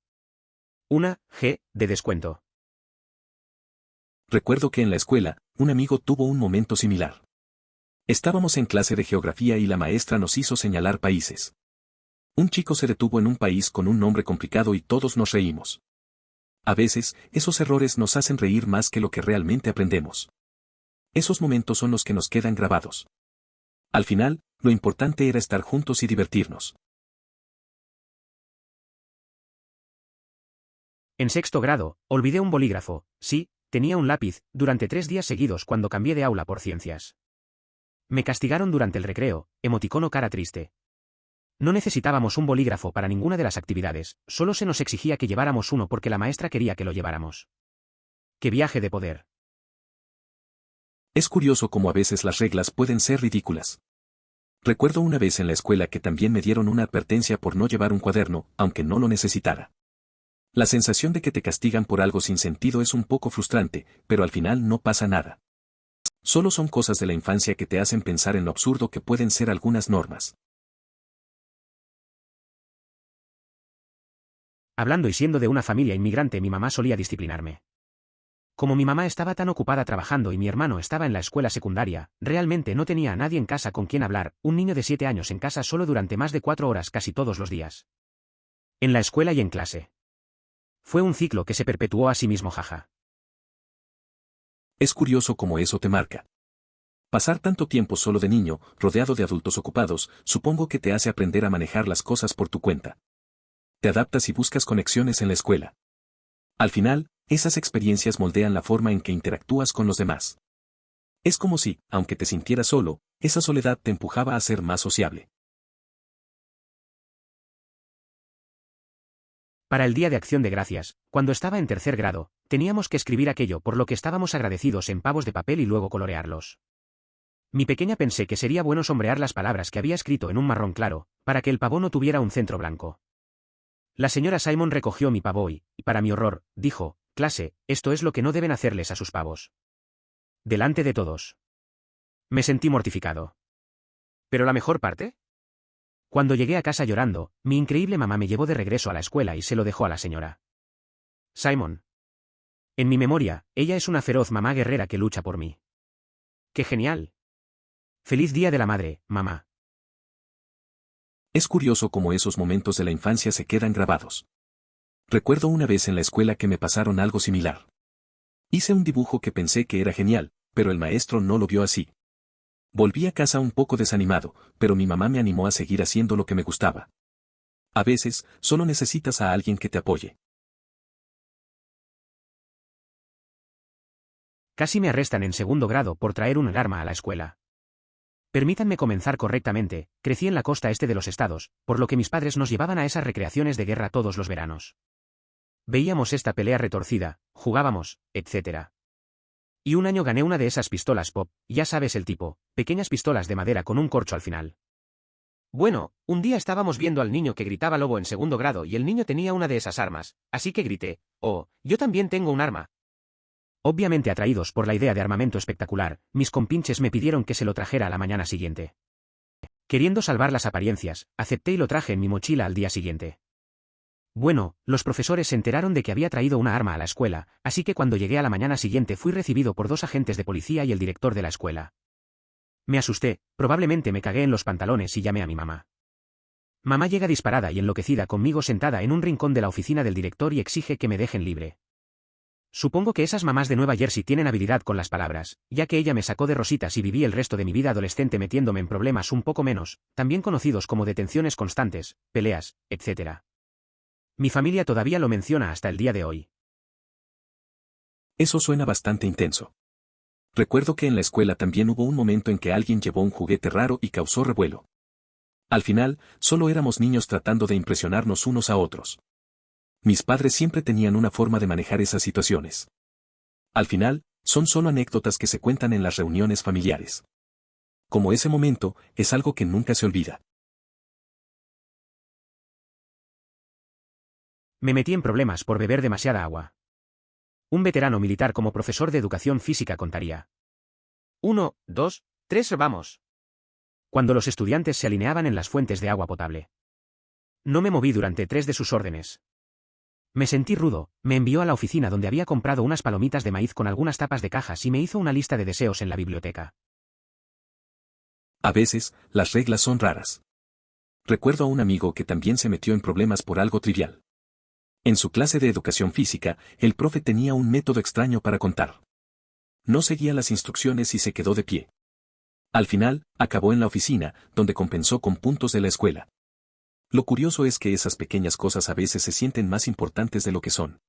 Una G de descuento. Recuerdo que en la escuela, un amigo tuvo un momento similar. Estábamos en clase de geografía y la maestra nos hizo señalar países. Un chico se detuvo en un país con un nombre complicado y todos nos reímos. A veces, esos errores nos hacen reír más que lo que realmente aprendemos. Esos momentos son los que nos quedan grabados. Al final, lo importante era estar juntos y divertirnos. En sexto grado, olvidé un bolígrafo, sí, tenía un lápiz, durante 3 días seguidos cuando cambié de aula por ciencias. Me castigaron durante el recreo, emoticono cara triste. No necesitábamos un bolígrafo para ninguna de las actividades, solo se nos exigía que lleváramos uno porque la maestra quería que lo lleváramos. ¡Qué viaje de poder! Es curioso cómo a veces las reglas pueden ser ridículas. Recuerdo una vez en la escuela que también me dieron una advertencia por no llevar un cuaderno, aunque no lo necesitara. La sensación de que te castigan por algo sin sentido es un poco frustrante, pero al final no pasa nada. Solo son cosas de la infancia que te hacen pensar en lo absurdo que pueden ser algunas normas. Hablando y siendo de una familia inmigrante, mi mamá solía disciplinarme. Como mi mamá estaba tan ocupada trabajando y mi hermano estaba en la escuela secundaria, realmente no tenía a nadie en casa con quien hablar, un niño de 7 años en casa solo durante más de 4 horas casi todos los días. En la escuela y en clase. Fue un ciclo que se perpetuó a sí mismo, jaja. Es curioso cómo eso te marca. Pasar tanto tiempo solo de niño, rodeado de adultos ocupados, supongo que te hace aprender a manejar las cosas por tu cuenta. Te adaptas y buscas conexiones en la escuela. Al final, esas experiencias moldean la forma en que interactúas con los demás. Es como si, aunque te sintieras solo, esa soledad te empujaba a ser más sociable. Para el Día de Acción de Gracias, cuando estaba en tercer grado, teníamos que escribir aquello por lo que estábamos agradecidos en pavos de papel y luego colorearlos. Mi pequeña pensé que sería bueno sombrear las palabras que había escrito en un marrón claro, para que el pavó no tuviera un centro blanco. La señora Simon recogió mi pavó y, para mi horror, dijo: «Clase, esto es lo que no deben hacerles a sus pavos». Delante de todos. Me sentí mortificado. ¿Pero la mejor parte? Cuando llegué a casa llorando, mi increíble mamá me llevó de regreso a la escuela y se lo dejó a la señora Simon. En mi memoria, ella es una feroz mamá guerrera que lucha por mí. ¡Qué genial! ¡Feliz Día de la Madre, mamá! Es curioso cómo esos momentos de la infancia se quedan grabados. Recuerdo una vez en la escuela que me pasaron algo similar. Hice un dibujo que pensé que era genial, pero el maestro no lo vio así. Volví a casa un poco desanimado, pero mi mamá me animó a seguir haciendo lo que me gustaba. A veces, solo necesitas a alguien que te apoye. Casi me arrestan en segundo grado por traer un arma a la escuela. Permítanme comenzar correctamente, crecí en la costa este de los estados, por lo que mis padres nos llevaban a esas recreaciones de guerra todos los veranos. Veíamos esta pelea retorcida, jugábamos, etc. Y un año gané una de esas pistolas pop, ya sabes el tipo, pequeñas pistolas de madera con un corcho al final. Bueno, un día estábamos viendo al niño que gritaba lobo en segundo grado y el niño tenía una de esas armas, así que grité: «Oh, yo también tengo un arma». Obviamente atraídos por la idea de armamento espectacular, mis compinches me pidieron que se lo trajera a la mañana siguiente. Queriendo salvar las apariencias, acepté y lo traje en mi mochila al día siguiente. Bueno, los profesores se enteraron de que había traído una arma a la escuela, así que cuando llegué a la mañana siguiente fui recibido por 2 agentes de policía y el director de la escuela. Me asusté, probablemente me cagué en los pantalones y llamé a mi mamá. Mamá llega disparada y enloquecida conmigo sentada en un rincón de la oficina del director y exige que me dejen libre. Supongo que esas mamás de Nueva Jersey tienen habilidad con las palabras, ya que ella me sacó de rositas y viví el resto de mi vida adolescente metiéndome en problemas un poco menos, también conocidos como detenciones constantes, peleas, etc. Mi familia todavía lo menciona hasta el día de hoy. Eso suena bastante intenso. Recuerdo que en la escuela también hubo un momento en que alguien llevó un juguete raro y causó revuelo. Al final, solo éramos niños tratando de impresionarnos unos a otros. Mis padres siempre tenían una forma de manejar esas situaciones. Al final, son solo anécdotas que se cuentan en las reuniones familiares. Como ese momento, es algo que nunca se olvida. Me metí en problemas por beber demasiada agua. Un veterano militar como profesor de educación física contaría: 1, 2, 3, vamos. Cuando los estudiantes se alineaban en las fuentes de agua potable. No me moví durante 3 de sus órdenes. Me sentí rudo, me envió a la oficina donde había comprado unas palomitas de maíz con algunas tapas de cajas y me hizo una lista de deseos en la biblioteca. A veces, las reglas son raras. Recuerdo a un amigo que también se metió en problemas por algo trivial. En su clase de educación física, el profe tenía un método extraño para contar. No seguía las instrucciones y se quedó de pie. Al final, acabó en la oficina, donde compensó con puntos de la escuela. Lo curioso es que esas pequeñas cosas a veces se sienten más importantes de lo que son.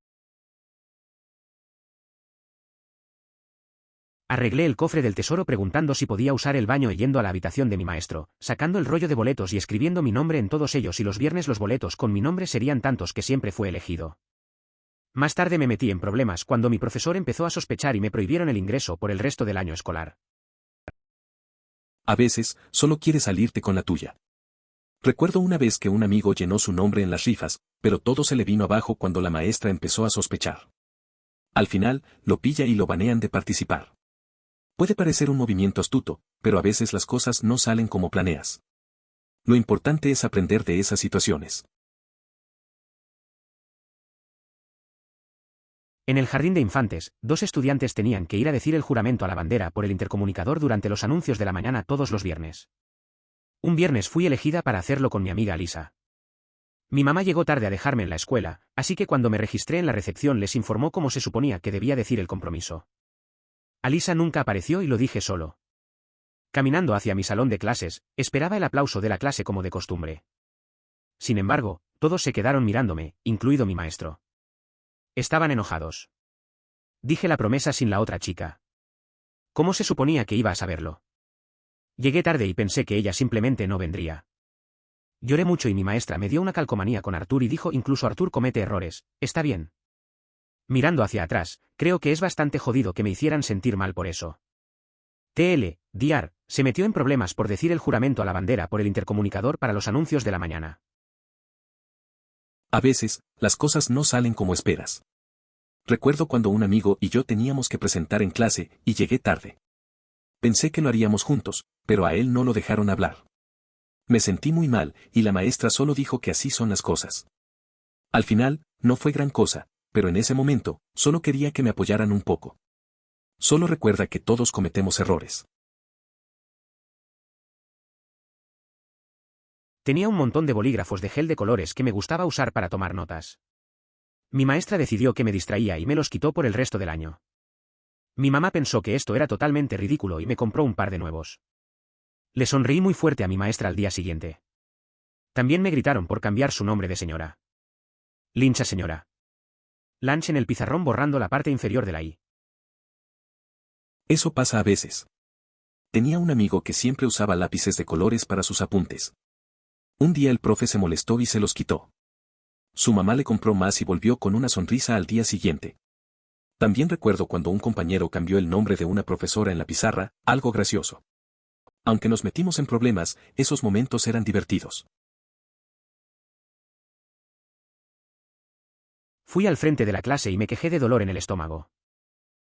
Arreglé el cofre del tesoro preguntando si podía usar el baño y yendo a la habitación de mi maestro, sacando el rollo de boletos y escribiendo mi nombre en todos ellos, y los viernes los boletos con mi nombre serían tantos que siempre fue elegido. Más tarde me metí en problemas cuando mi profesor empezó a sospechar y me prohibieron el ingreso por el resto del año escolar. A veces, solo quieres salirte con la tuya. Recuerdo una vez que un amigo llenó su nombre en las rifas, pero todo se le vino abajo cuando la maestra empezó a sospechar. Al final, lo pilla y lo banean de participar. Puede parecer un movimiento astuto, pero a veces las cosas no salen como planeas. Lo importante es aprender de esas situaciones. En el jardín de infantes, 2 estudiantes tenían que ir a decir el juramento a la bandera por el intercomunicador durante los anuncios de la mañana todos los viernes. Un viernes fui elegida para hacerlo con mi amiga Alisa. Mi mamá llegó tarde a dejarme en la escuela, así que cuando me registré en la recepción les informó cómo se suponía que debía decir el compromiso. Alisa nunca apareció y lo dije solo. Caminando hacia mi salón de clases, esperaba el aplauso de la clase como de costumbre. Sin embargo, todos se quedaron mirándome, incluido mi maestro. Estaban enojados. Dije la promesa sin la otra chica. ¿Cómo se suponía que iba a saberlo? Llegué tarde y pensé que ella simplemente no vendría. Lloré mucho y mi maestra me dio una calcomanía con Arthur y dijo: incluso Arthur comete errores, está bien. Mirando hacia atrás, creo que es bastante jodido que me hicieran sentir mal por eso. Diar, se metió en problemas por decir el juramento a la bandera por el intercomunicador para los anuncios de la mañana. A veces, las cosas no salen como esperas. Recuerdo cuando un amigo y yo teníamos que presentar en clase y llegué tarde. Pensé que lo haríamos juntos, pero a él no lo dejaron hablar. Me sentí muy mal y la maestra solo dijo que así son las cosas. Al final, no fue gran cosa, pero en ese momento, solo quería que me apoyaran un poco. Solo recuerda que todos cometemos errores. Tenía un montón de bolígrafos de gel de colores que me gustaba usar para tomar notas. Mi maestra decidió que me distraía y me los quitó por el resto del año. Mi mamá pensó que esto era totalmente ridículo y me compró un par de nuevos. Le sonreí muy fuerte a mi maestra al día siguiente. También me gritaron por cambiar su nombre de señora. Lincha señora. Lanch en el pizarrón borrando la parte inferior de la I. Eso pasa a veces. Tenía un amigo que siempre usaba lápices de colores para sus apuntes. Un día el profe se molestó y se los quitó. Su mamá le compró más y volvió con una sonrisa al día siguiente. También recuerdo cuando un compañero cambió el nombre de una profesora en la pizarra, algo gracioso. Aunque nos metimos en problemas, esos momentos eran divertidos. Fui al frente de la clase y me quejé de dolor en el estómago.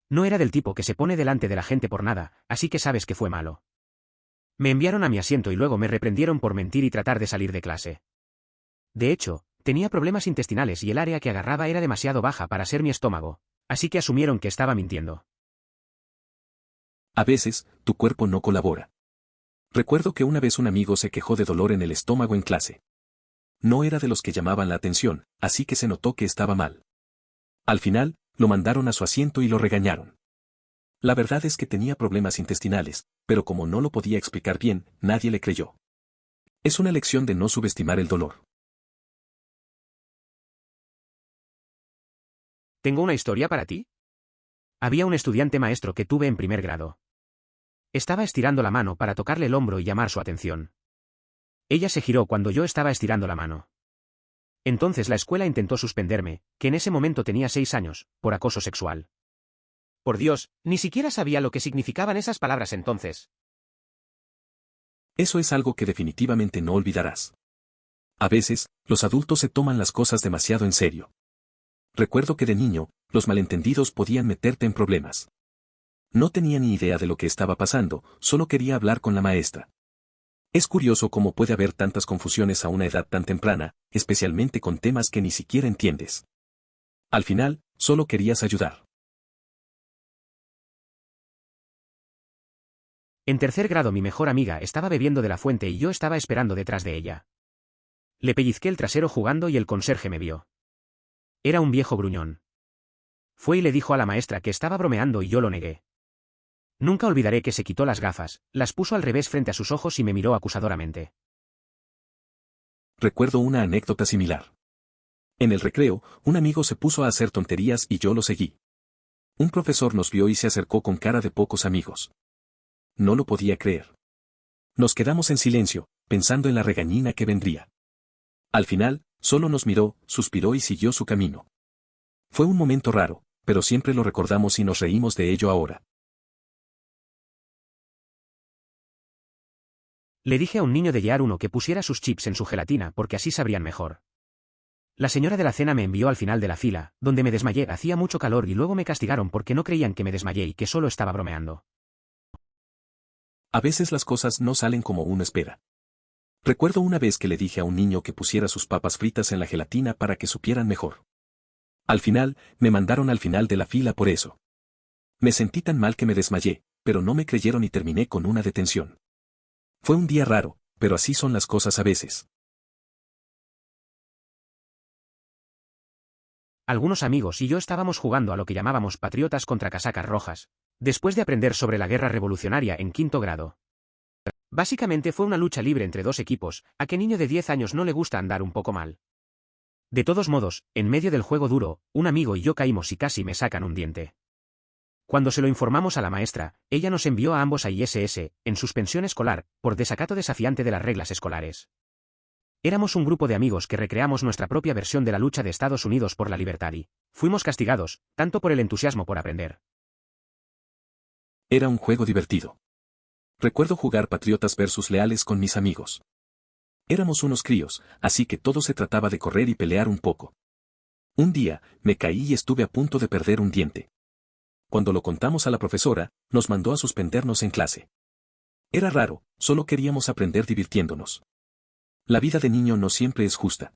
No era del tipo que se pone delante de la gente por nada, así que sabes que fue malo. Me enviaron a mi asiento y luego me reprendieron por mentir y tratar de salir de clase. De hecho, tenía problemas intestinales y el área que agarraba era demasiado baja para ser mi estómago, así que asumieron que estaba mintiendo. A veces, tu cuerpo no colabora. Recuerdo que una vez un amigo se quejó de dolor en el estómago en clase. No era de los que llamaban la atención, así que se notó que estaba mal. Al final, lo mandaron a su asiento y lo regañaron. La verdad es que tenía problemas intestinales, pero como no lo podía explicar bien, nadie le creyó. Es una lección de no subestimar el dolor. ¿Tengo una historia para ti? Había un estudiante maestro que tuve en primer grado. Estaba estirando la mano para tocarle el hombro y llamar su atención. Ella se giró cuando yo estaba estirando la mano. Entonces la escuela intentó suspenderme, que en ese momento tenía 6 años, por acoso sexual. Por Dios, ni siquiera sabía lo que significaban esas palabras entonces. Eso es algo que definitivamente no olvidarás. A veces, los adultos se toman las cosas demasiado en serio. Recuerdo que de niño, los malentendidos podían meterte en problemas. No tenía ni idea de lo que estaba pasando, solo quería hablar con la maestra. Es curioso cómo puede haber tantas confusiones a una edad tan temprana, especialmente con temas que ni siquiera entiendes. Al final, solo querías ayudar. En tercer grado mi mejor amiga estaba bebiendo de la fuente y yo estaba esperando detrás de ella. Le pellizqué el trasero jugando y el conserje me vio. Era un viejo gruñón. Fue y le dijo a la maestra que estaba bromeando y yo lo negué. Nunca olvidaré que se quitó las gafas, las puso al revés frente a sus ojos y me miró acusadoramente. Recuerdo una anécdota similar. En el recreo, un amigo se puso a hacer tonterías y yo lo seguí. Un profesor nos vio y se acercó con cara de pocos amigos. No lo podía creer. Nos quedamos en silencio, pensando en la regañina que vendría. Al final, solo nos miró, suspiró y siguió su camino. Fue un momento raro, pero siempre lo recordamos y nos reímos de ello ahora. Le dije a un niño de Year 1 que pusiera sus chips en su gelatina porque así sabrían mejor. La señora de la cena me envió al final de la fila, donde me desmayé, hacía mucho calor y luego me castigaron porque no creían que me desmayé y que solo estaba bromeando. A veces las cosas no salen como uno espera. Recuerdo una vez que le dije a un niño que pusiera sus papas fritas en la gelatina para que supieran mejor. Al final, me mandaron al final de la fila por eso. Me sentí tan mal que me desmayé, pero no me creyeron y terminé con una detención. Fue un día raro, pero así son las cosas a veces. Algunos amigos y yo estábamos jugando a lo que llamábamos patriotas contra casacas rojas, después de aprender sobre la guerra revolucionaria en quinto grado. Básicamente fue una lucha libre entre dos equipos, ¿a qué niño de 10 años no le gusta andar un poco mal? De todos modos, en medio del juego duro, un amigo y yo caímos y casi me sacan un diente. Cuando se lo informamos a la maestra, ella nos envió a ambos a ISS, en suspensión escolar, por desacato desafiante de las reglas escolares. Éramos un grupo de amigos que recreamos nuestra propia versión de la lucha de Estados Unidos por la libertad y fuimos castigados, tanto por el entusiasmo por aprender. Era un juego divertido. Recuerdo jugar Patriotas versus Leales con mis amigos. Éramos unos críos, así que todo se trataba de correr y pelear un poco. Un día, me caí y estuve a punto de perder un diente. Cuando lo contamos a la profesora, nos mandó a suspendernos en clase. Era raro, solo queríamos aprender divirtiéndonos. La vida de niño no siempre es justa.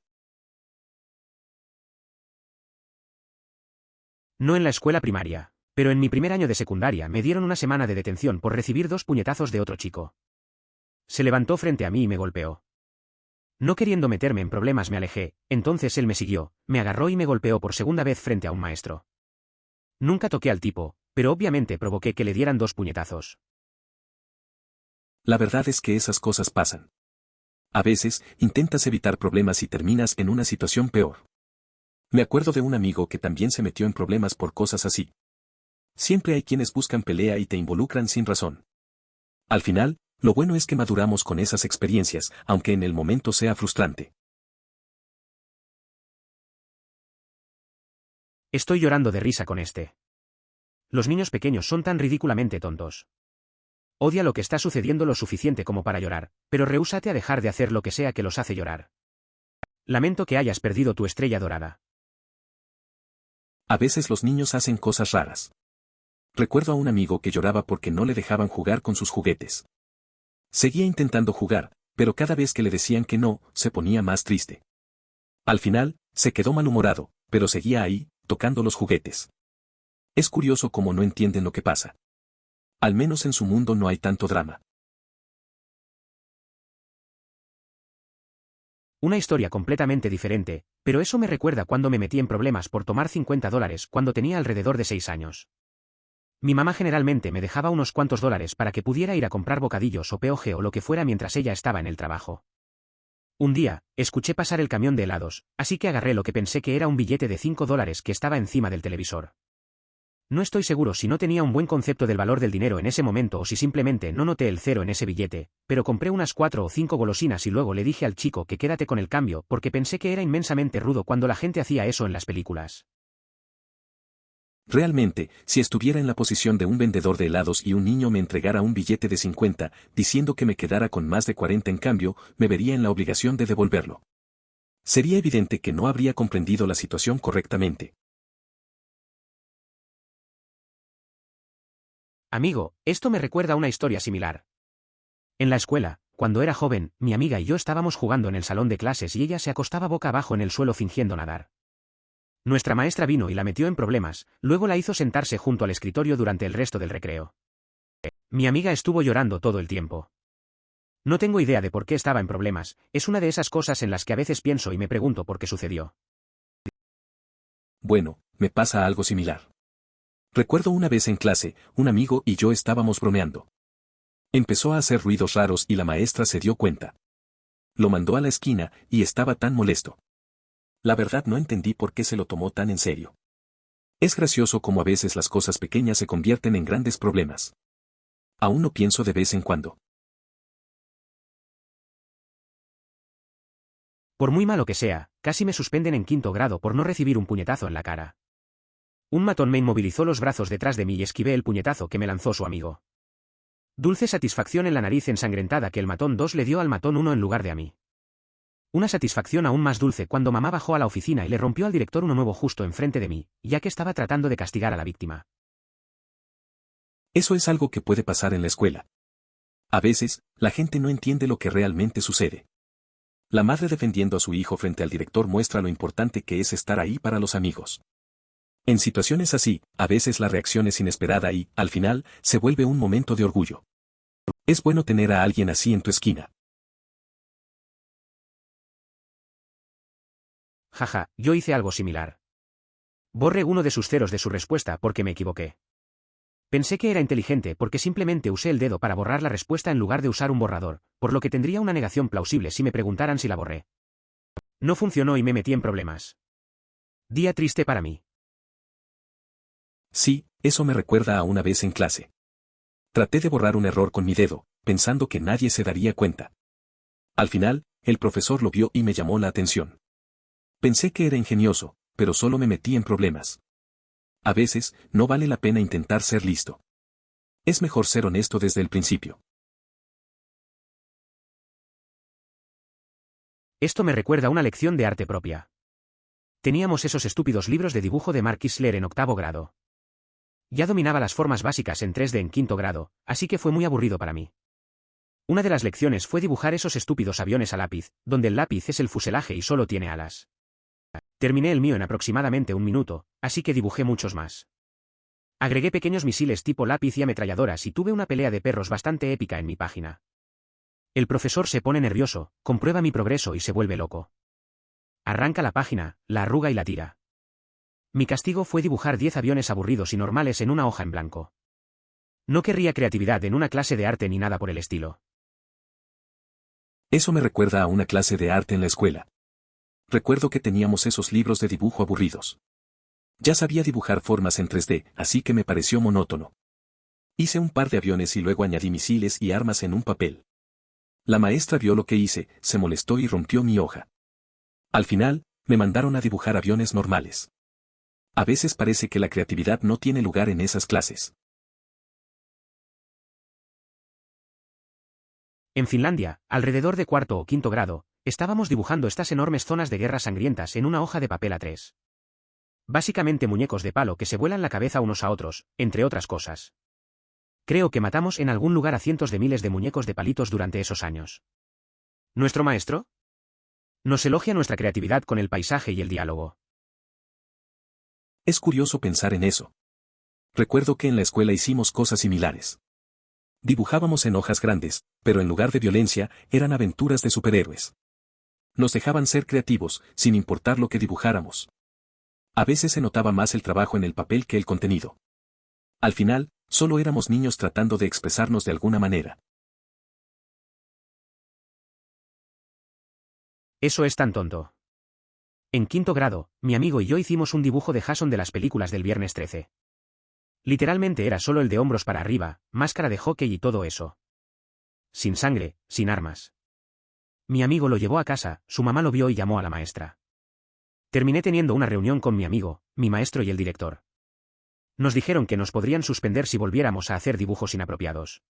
No en la escuela primaria, pero en mi primer año de secundaria me dieron una semana de detención por recibir 2 puñetazos de otro chico. Se levantó frente a mí y me golpeó. No queriendo meterme en problemas me alejé, entonces él me siguió, me agarró y me golpeó por segunda vez frente a un maestro. Nunca toqué al tipo, pero obviamente provoqué que le dieran 2 puñetazos. La verdad es que esas cosas pasan. A veces, intentas evitar problemas y terminas en una situación peor. Me acuerdo de un amigo que también se metió en problemas por cosas así. Siempre hay quienes buscan pelea y te involucran sin razón. Al final, lo bueno es que maduramos con esas experiencias, aunque en el momento sea frustrante. Estoy llorando de risa con este. Los niños pequeños son tan ridículamente tontos. Odia lo que está sucediendo lo suficiente como para llorar, pero rehúsate a dejar de hacer lo que sea que los hace llorar. Lamento que hayas perdido tu estrella dorada. A veces los niños hacen cosas raras. Recuerdo a un amigo que lloraba porque no le dejaban jugar con sus juguetes. Seguía intentando jugar, pero cada vez que le decían que no, se ponía más triste. Al final, se quedó malhumorado, pero seguía ahí, tocando los juguetes. Es curioso cómo no entienden lo que pasa. Al menos en su mundo no hay tanto drama. Una historia completamente diferente, pero eso me recuerda cuando me metí en problemas por tomar $50 cuando tenía alrededor de 6 años. Mi mamá generalmente me dejaba unos cuantos dólares para que pudiera ir a comprar bocadillos o POG o lo que fuera mientras ella estaba en el trabajo. Un día, escuché pasar el camión de helados, así que agarré lo que pensé que era un billete de $5 que estaba encima del televisor. No estoy seguro si no tenía un buen concepto del valor del dinero en ese momento o si simplemente no noté el cero en ese billete, pero compré unas 4 o 5 golosinas y luego le dije al chico que quédate con el cambio porque pensé que era inmensamente rudo cuando la gente hacía eso en las películas. Realmente, si estuviera en la posición de un vendedor de helados y un niño me entregara un billete de 50, diciendo que me quedara con más de 40 en cambio, me vería en la obligación de devolverlo. Sería evidente que no habría comprendido la situación correctamente. Amigo, esto me recuerda a una historia similar. En la escuela, cuando era joven, mi amiga y yo estábamos jugando en el salón de clases y ella se acostaba boca abajo en el suelo fingiendo nadar. Nuestra maestra vino y la metió en problemas, luego la hizo sentarse junto al escritorio durante el resto del recreo. Mi amiga estuvo llorando todo el tiempo. No tengo idea de por qué estaba en problemas, es una de esas cosas en las que a veces pienso y me pregunto por qué sucedió. Bueno, me pasa algo similar. Recuerdo una vez en clase, un amigo y yo estábamos bromeando. Empezó a hacer ruidos raros y la maestra se dio cuenta. Lo mandó a la esquina y estaba tan molesto. La verdad no entendí por qué se lo tomó tan en serio. Es gracioso cómo a veces las cosas pequeñas se convierten en grandes problemas. Aún lo pienso de vez en cuando. Por muy malo que sea, casi me suspenden en 5º grado por no recibir un puñetazo en la cara. Un matón me inmovilizó los brazos detrás de mí y esquivé el puñetazo que me lanzó su amigo. Dulce satisfacción en la nariz ensangrentada que el matón 2 le dio al matón 1 en lugar de a mí. Una satisfacción aún más dulce cuando mamá bajó a la oficina y le rompió al director uno nuevo justo enfrente de mí, ya que estaba tratando de castigar a la víctima. Eso es algo que puede pasar en la escuela. A veces, la gente no entiende lo que realmente sucede. La madre defendiendo a su hijo frente al director muestra lo importante que es estar ahí para los amigos. En situaciones así, a veces la reacción es inesperada y, al final, se vuelve un momento de orgullo. Es bueno tener a alguien así en tu esquina. Jaja, yo hice algo similar. Borré uno de sus ceros de su respuesta porque me equivoqué. Pensé que era inteligente porque simplemente usé el dedo para borrar la respuesta en lugar de usar un borrador, por lo que tendría una negación plausible si me preguntaran si la borré. No funcionó y me metí en problemas. Día triste para mí. Sí, eso me recuerda a una vez en clase. Traté de borrar un error con mi dedo, pensando que nadie se daría cuenta. Al final, el profesor lo vio y me llamó la atención. Pensé que era ingenioso, pero solo me metí en problemas. A veces, no vale la pena intentar ser listo. Es mejor ser honesto desde el principio. Esto me recuerda una lección de arte propia. Teníamos esos estúpidos libros de dibujo de Mark Kissler en 8º grado. Ya dominaba las formas básicas en 3D en 5º grado, así que fue muy aburrido para mí. Una de las lecciones fue dibujar esos estúpidos aviones a lápiz, donde el lápiz es el fuselaje y solo tiene alas. Terminé el mío en aproximadamente 1 minuto, así que dibujé muchos más. Agregué pequeños misiles tipo lápiz y ametralladoras y tuve una pelea de perros bastante épica en mi página. El profesor se pone nervioso, comprueba mi progreso y se vuelve loco. Arranca la página, la arruga y la tira. Mi castigo fue dibujar 10 aviones aburridos y normales en una hoja en blanco. No querría creatividad en una clase de arte ni nada por el estilo. Eso me recuerda a una clase de arte en la escuela. Recuerdo que teníamos esos libros de dibujo aburridos. Ya sabía dibujar formas en 3D, así que me pareció monótono. Hice un par de aviones y luego añadí misiles y armas en un papel. La maestra vio lo que hice, se molestó y rompió mi hoja. Al final, me mandaron a dibujar aviones normales. A veces parece que la creatividad no tiene lugar en esas clases. En Finlandia, alrededor de 4º o 5º grado, estábamos dibujando estas enormes zonas de guerras sangrientas en una hoja de papel A3. Básicamente muñecos de palo que se vuelan la cabeza unos a otros, entre otras cosas. Creo que matamos en algún lugar a cientos de miles de muñecos de palitos durante esos años. ¿Nuestro maestro? Nos elogia nuestra creatividad con el paisaje y el diálogo. Es curioso pensar en eso. Recuerdo que en la escuela hicimos cosas similares. Dibujábamos en hojas grandes, pero en lugar de violencia, eran aventuras de superhéroes. Nos dejaban ser creativos, sin importar lo que dibujáramos. A veces se notaba más el trabajo en el papel que el contenido. Al final, solo éramos niños tratando de expresarnos de alguna manera. Eso es tan tonto. En 5º grado, mi amigo y yo hicimos un dibujo de Jason de las películas del Viernes 13. Literalmente era solo el de hombros para arriba, máscara de hockey y todo eso. Sin sangre, sin armas. Mi amigo lo llevó a casa, su mamá lo vio y llamó a la maestra. Terminé teniendo una reunión con mi amigo, mi maestro y el director. Nos dijeron que nos podrían suspender si volviéramos a hacer dibujos inapropiados.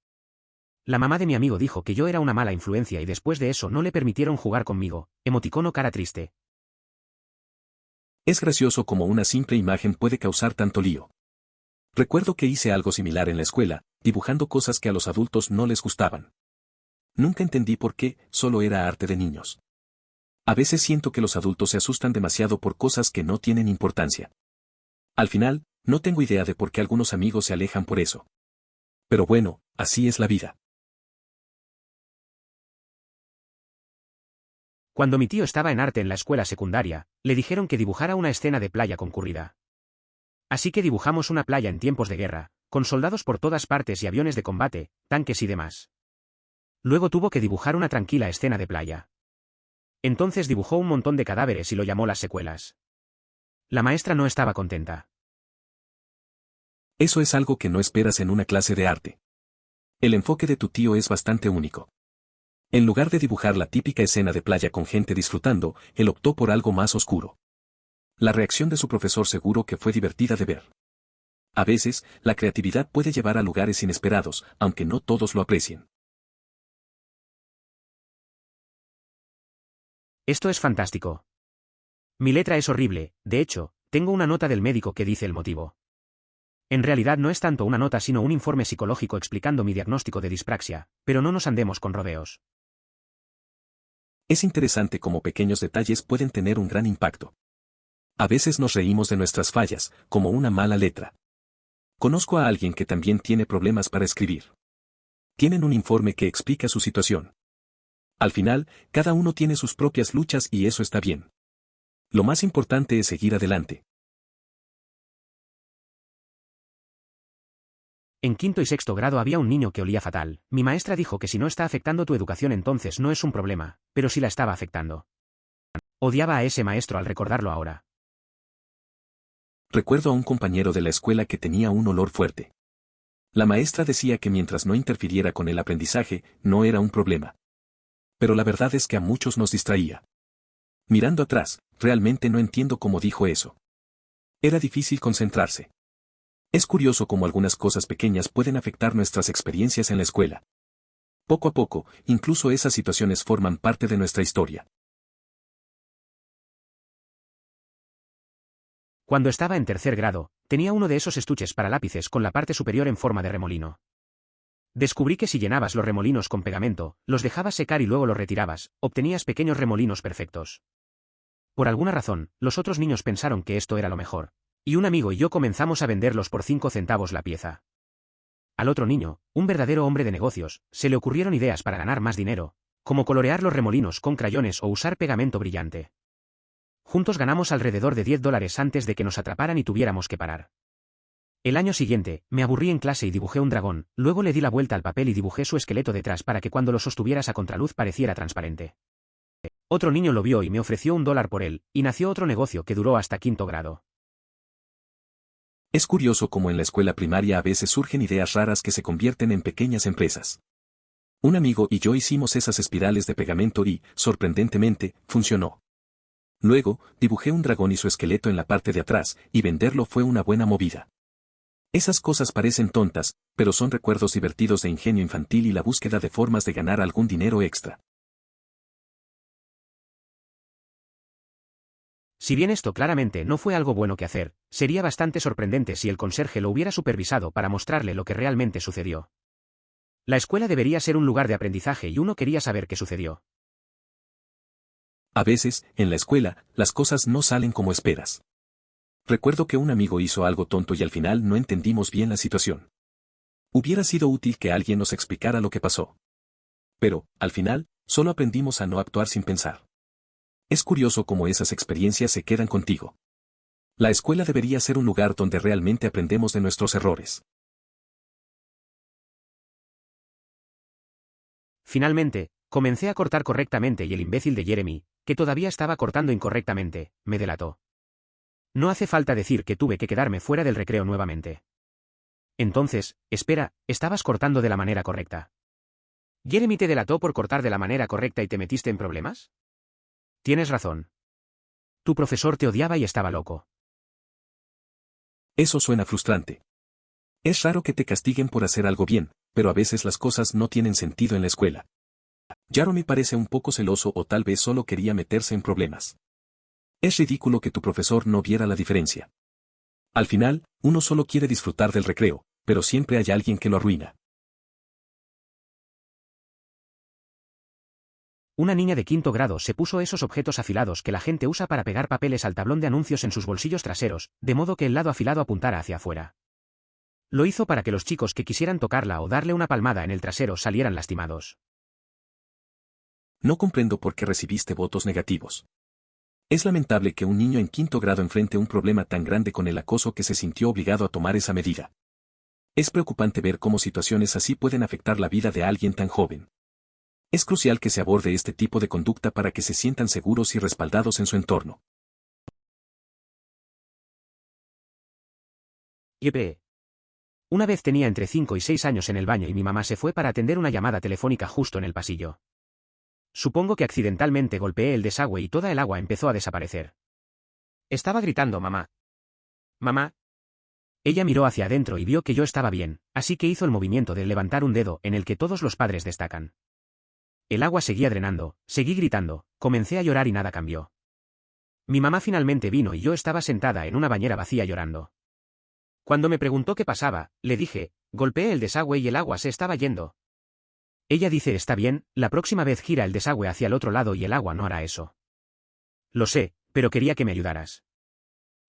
La mamá de mi amigo dijo que yo era una mala influencia y después de eso no le permitieron jugar conmigo, emoticono cara triste. Es gracioso cómo una simple imagen puede causar tanto lío. Recuerdo que hice algo similar en la escuela, dibujando cosas que a los adultos no les gustaban. Nunca entendí por qué, solo era arte de niños. A veces siento que los adultos se asustan demasiado por cosas que no tienen importancia. Al final, no tengo idea de por qué algunos amigos se alejan por eso. Pero bueno, así es la vida. Cuando mi tío estaba en arte en la escuela secundaria, le dijeron que dibujara una escena de playa concurrida. Así que dibujamos una playa en tiempos de guerra, con soldados por todas partes y aviones de combate, tanques y demás. Luego tuvo que dibujar una tranquila escena de playa. Entonces dibujó un montón de cadáveres y lo llamó las secuelas. La maestra no estaba contenta. Eso es algo que no esperas en una clase de arte. El enfoque de tu tío es bastante único. En lugar de dibujar la típica escena de playa con gente disfrutando, él optó por algo más oscuro. La reacción de su profesor seguro que fue divertida de ver. A veces, la creatividad puede llevar a lugares inesperados, aunque no todos lo aprecien. Esto es fantástico. Mi letra es horrible, de hecho, tengo una nota del médico que dice el motivo. En realidad no es tanto una nota sino un informe psicológico explicando mi diagnóstico de dispraxia, pero no nos andemos con rodeos. Es interesante cómo pequeños detalles pueden tener un gran impacto. A veces nos reímos de nuestras fallas, como una mala letra. Conozco a alguien que también tiene problemas para escribir. Tienen un informe que explica su situación. Al final, cada uno tiene sus propias luchas y eso está bien. Lo más importante es seguir adelante. En 5º y 6º grado había un niño que olía fatal. Mi maestra dijo que si no está afectando tu educación entonces no es un problema, pero sí la estaba afectando. Odiaba a ese maestro al recordarlo ahora. Recuerdo a un compañero de la escuela que tenía un olor fuerte. La maestra decía que mientras no interfiriera con el aprendizaje, no era un problema. Pero la verdad es que a muchos nos distraía. Mirando atrás, realmente no entiendo cómo dijo eso. Era difícil concentrarse. Es curioso cómo algunas cosas pequeñas pueden afectar nuestras experiencias en la escuela. Poco a poco, incluso esas situaciones forman parte de nuestra historia. Cuando estaba en tercer grado, tenía uno de esos estuches para lápices con la parte superior en forma de remolino. Descubrí que si llenabas los remolinos con pegamento, los dejabas secar y luego los retirabas, obtenías pequeños remolinos perfectos. Por alguna razón, los otros niños pensaron que esto era lo mejor, y un amigo y yo comenzamos a venderlos por 5 centavos la pieza. Al otro niño, un verdadero hombre de negocios, se le ocurrieron ideas para ganar más dinero, como colorear los remolinos con crayones o usar pegamento brillante. Juntos ganamos alrededor de $10 antes de que nos atraparan y tuviéramos que parar. El año siguiente, me aburrí en clase y dibujé un dragón, luego le di la vuelta al papel y dibujé su esqueleto detrás para que cuando lo sostuvieras a contraluz pareciera transparente. Otro niño lo vio y me ofreció $1 por él, y nació otro negocio que duró hasta quinto grado. Es curioso cómo en la escuela primaria a veces surgen ideas raras que se convierten en pequeñas empresas. Un amigo y yo hicimos esas espirales de pegamento y, sorprendentemente, funcionó. Luego, dibujé un dragón y su esqueleto en la parte de atrás, y venderlo fue una buena movida. Esas cosas parecen tontas, pero son recuerdos divertidos de ingenio infantil y la búsqueda de formas de ganar algún dinero extra. Si bien esto claramente no fue algo bueno que hacer, sería bastante sorprendente si el conserje lo hubiera supervisado para mostrarle lo que realmente sucedió. La escuela debería ser un lugar de aprendizaje y uno quería saber qué sucedió. A veces, en la escuela, las cosas no salen como esperas. Recuerdo que un amigo hizo algo tonto y al final no entendimos bien la situación. Hubiera sido útil que alguien nos explicara lo que pasó. Pero, al final, solo aprendimos a no actuar sin pensar. Es curioso cómo esas experiencias se quedan contigo. La escuela debería ser un lugar donde realmente aprendemos de nuestros errores. Finalmente, comencé a cortar correctamente y el imbécil de Jeremy, que todavía estaba cortando incorrectamente, me delató. No hace falta decir que tuve que quedarme fuera del recreo nuevamente. Entonces, espera, ¿estabas cortando de la manera correcta? ¿Jeremy te delató por cortar de la manera correcta y te metiste en problemas? Tienes razón. Tu profesor te odiaba y estaba loco. Eso suena frustrante. Es raro que te castiguen por hacer algo bien, pero a veces las cosas no tienen sentido en la escuela. Jeremy parece un poco celoso o tal vez solo quería meterse en problemas. Es ridículo que tu profesor no viera la diferencia. Al final, uno solo quiere disfrutar del recreo, pero siempre hay alguien que lo arruina. Una niña de quinto grado se puso esos objetos afilados que la gente usa para pegar papeles al tablón de anuncios en sus bolsillos traseros, de modo que el lado afilado apuntara hacia afuera. Lo hizo para que los chicos que quisieran tocarla o darle una palmada en el trasero salieran lastimados. No comprendo por qué recibiste votos negativos. Es lamentable que un niño en quinto grado enfrente un problema tan grande con el acoso que se sintió obligado a tomar esa medida. Es preocupante ver cómo situaciones así pueden afectar la vida de alguien tan joven. Es crucial que se aborde este tipo de conducta para que se sientan seguros y respaldados en su entorno. Yepe. Una vez tenía entre 5 y 6 años en el baño y mi mamá se fue para atender una llamada telefónica justo en el pasillo. Supongo que accidentalmente golpeé el desagüe y toda el agua empezó a desaparecer. Estaba gritando mamá. Mamá. Ella miró hacia adentro y vio que yo estaba bien, así que hizo el movimiento de levantar un dedo en el que todos los padres destacan. El agua seguía drenando, seguí gritando, comencé a llorar y nada cambió. Mi mamá finalmente vino y yo estaba sentada en una bañera vacía llorando. Cuando me preguntó qué pasaba, le dije, golpeé el desagüe y el agua se estaba yendo. Ella dice está bien, la próxima vez gira el desagüe hacia el otro lado y el agua no hará eso. Lo sé, pero quería que me ayudaras.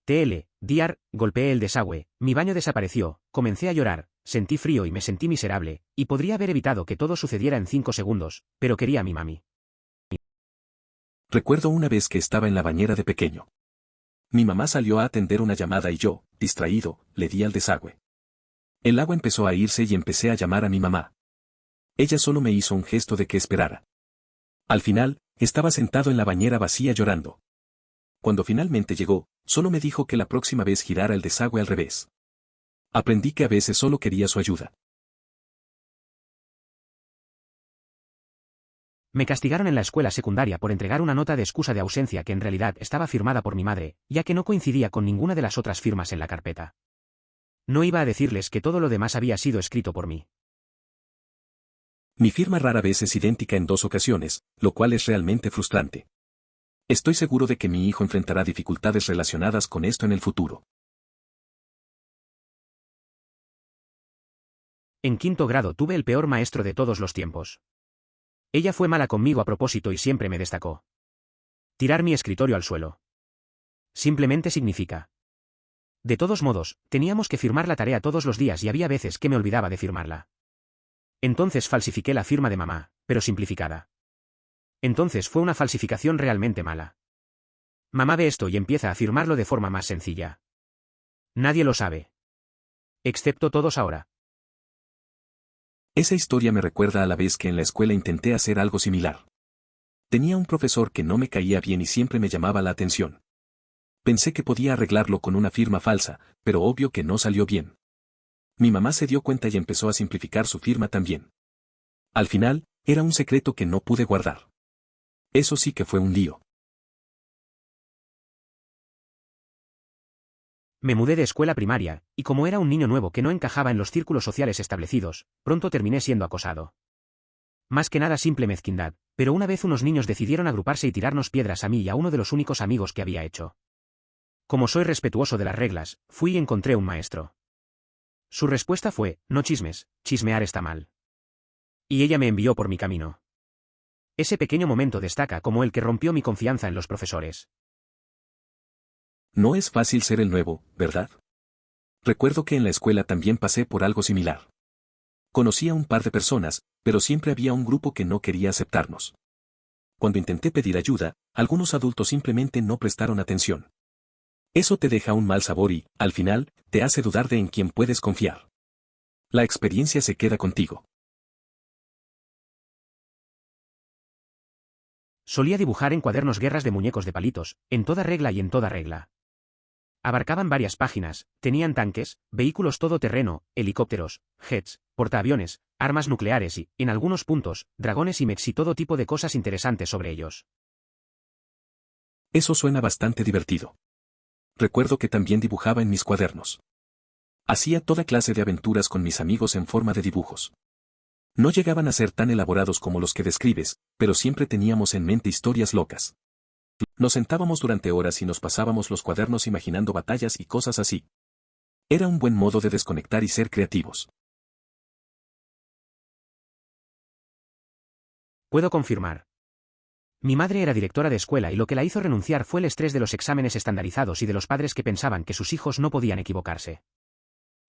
Diar, golpeé el desagüe, mi baño desapareció, comencé a llorar, sentí frío y me sentí miserable, y podría haber evitado que todo sucediera en 5 segundos, pero quería a mi mami. Recuerdo una vez que estaba en la bañera de pequeño. Mi mamá salió a atender una llamada y yo, distraído, le di al desagüe. El agua empezó a irse y empecé a llamar a mi mamá. Ella solo me hizo un gesto de que esperara. Al final, estaba sentado en la bañera vacía llorando. Cuando finalmente llegó, solo me dijo que la próxima vez girara el desagüe al revés. Aprendí que a veces solo quería su ayuda. Me castigaron en la escuela secundaria por entregar una nota de excusa de ausencia que en realidad estaba firmada por mi madre, ya que no coincidía con ninguna de las otras firmas en la carpeta. No iba a decirles que todo lo demás había sido escrito por mí. Mi firma rara vez es idéntica en 2 ocasiones, lo cual es realmente frustrante. Estoy seguro de que mi hijo enfrentará dificultades relacionadas con esto en el futuro. En quinto grado tuve el peor maestro de todos los tiempos. Ella fue mala conmigo a propósito y siempre me destacó. Tirar mi escritorio al suelo. Simplemente significa. De todos modos, teníamos que firmar la tarea todos los días y había veces que me olvidaba de firmarla. Entonces falsifiqué la firma de mamá, pero simplificada. Entonces fue una falsificación realmente mala. Mamá ve esto y empieza a firmarlo de forma más sencilla. Nadie lo sabe. Excepto todos ahora. Esa historia me recuerda a la vez que en la escuela intenté hacer algo similar. Tenía un profesor que no me caía bien y siempre me llamaba la atención. Pensé que podía arreglarlo con una firma falsa, pero obvio que no salió bien. Mi mamá se dio cuenta y empezó a simplificar su firma también. Al final, era un secreto que no pude guardar. Eso sí que fue un lío. Me mudé de escuela primaria, y como era un niño nuevo que no encajaba en los círculos sociales establecidos, pronto terminé siendo acosado. Más que nada simple mezquindad, pero una vez unos niños decidieron agruparse y tirarnos piedras a mí y a uno de los únicos amigos que había hecho. Como soy respetuoso de las reglas, fui y encontré un maestro. Su respuesta fue, no chismes, chismear está mal. Y ella me envió por mi camino. Ese pequeño momento destaca como el que rompió mi confianza en los profesores. No es fácil ser el nuevo, ¿verdad? Recuerdo que en la escuela también pasé por algo similar. Conocí a un par de personas, pero siempre había un grupo que no quería aceptarnos. Cuando intenté pedir ayuda, algunos adultos simplemente no prestaron atención. Eso te deja un mal sabor y, al final, te hace dudar de en quién puedes confiar. La experiencia se queda contigo. Solía dibujar en cuadernos guerras de muñecos de palitos, en toda regla y en toda regla. Abarcaban varias páginas, tenían tanques, vehículos todoterreno, helicópteros, jets, portaaviones, armas nucleares y, en algunos puntos, dragones y mechs y todo tipo de cosas interesantes sobre ellos. Eso suena bastante divertido. Recuerdo que también dibujaba en mis cuadernos. Hacía toda clase de aventuras con mis amigos en forma de dibujos. No llegaban a ser tan elaborados como los que describes, pero siempre teníamos en mente historias locas. Nos sentábamos durante horas y nos pasábamos los cuadernos imaginando batallas y cosas así. Era un buen modo de desconectar y ser creativos. Puedo confirmar. Mi madre era directora de escuela y lo que la hizo renunciar fue el estrés de los exámenes estandarizados y de los padres que pensaban que sus hijos no podían equivocarse.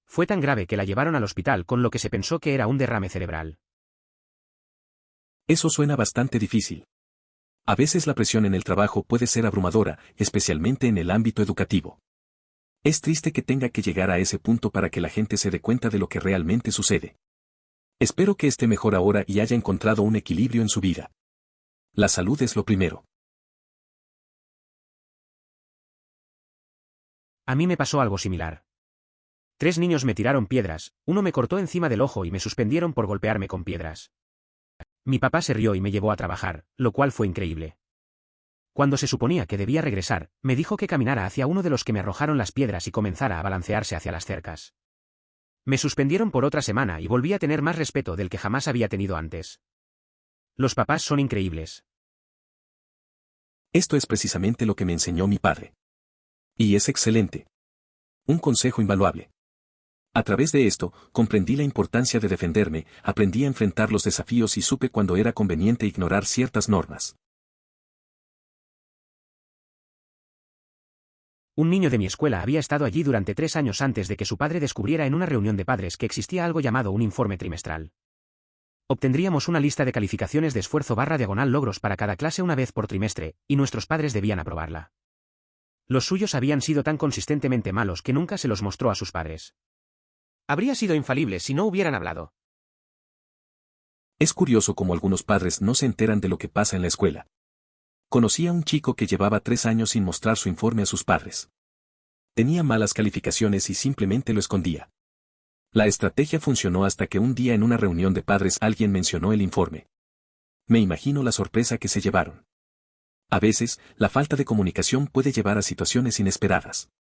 Fue tan grave que la llevaron al hospital con lo que se pensó que era un derrame cerebral. Eso suena bastante difícil. A veces la presión en el trabajo puede ser abrumadora, especialmente en el ámbito educativo. Es triste que tenga que llegar a ese punto para que la gente se dé cuenta de lo que realmente sucede. Espero que esté mejor ahora y haya encontrado un equilibrio en su vida. La salud es lo primero. A mí me pasó algo similar. 3 niños me tiraron piedras, uno me cortó encima del ojo y me suspendieron por golpearme con piedras. Mi papá se rió y me llevó a trabajar, lo cual fue increíble. Cuando se suponía que debía regresar, me dijo que caminara hacia uno de los que me arrojaron las piedras y comenzara a balancearse hacia las cercas. Me suspendieron por otra semana y volví a tener más respeto del que jamás había tenido antes. Los papás son increíbles. Esto es precisamente lo que me enseñó mi padre. Y es excelente. Un consejo invaluable. A través de esto, comprendí la importancia de defenderme, aprendí a enfrentar los desafíos y supe cuando era conveniente ignorar ciertas normas. Un niño de mi escuela había estado allí durante 3 años antes de que su padre descubriera en una reunión de padres que existía algo llamado un informe trimestral. Obtendríamos una lista de calificaciones de esfuerzo/logros para cada clase una vez por trimestre, y nuestros padres debían aprobarla. Los suyos habían sido tan consistentemente malos que nunca se los mostró a sus padres. Habría sido infalible si no hubieran hablado. Es curioso cómo algunos padres no se enteran de lo que pasa en la escuela. Conocí a un chico que llevaba 3 años sin mostrar su informe a sus padres. Tenía malas calificaciones y simplemente lo escondía. La estrategia funcionó hasta que un día en una reunión de padres alguien mencionó el informe. Me imagino la sorpresa que se llevaron. A veces, la falta de comunicación puede llevar a situaciones inesperadas.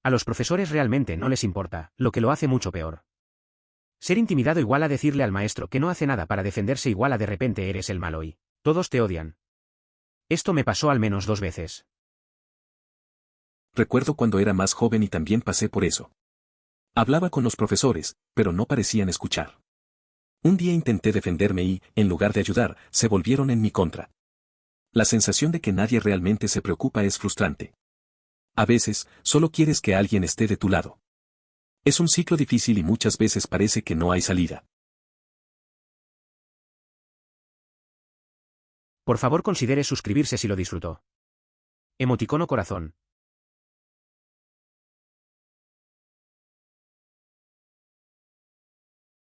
A los profesores realmente no les importa, lo que lo hace mucho peor. Ser intimidado igual a decirle al maestro que no hace nada para defenderse igual a de repente eres el malo y todos te odian. Esto me pasó al menos 2 veces. Recuerdo cuando era más joven y también pasé por eso. Hablaba con los profesores, pero no parecían escuchar. Un día intenté defenderme y, en lugar de ayudar, se volvieron en mi contra. La sensación de que nadie realmente se preocupa es frustrante. A veces, solo quieres que alguien esté de tu lado. Es un ciclo difícil y muchas veces parece que no hay salida. Por favor considere suscribirse si lo disfrutó. Emoticono corazón.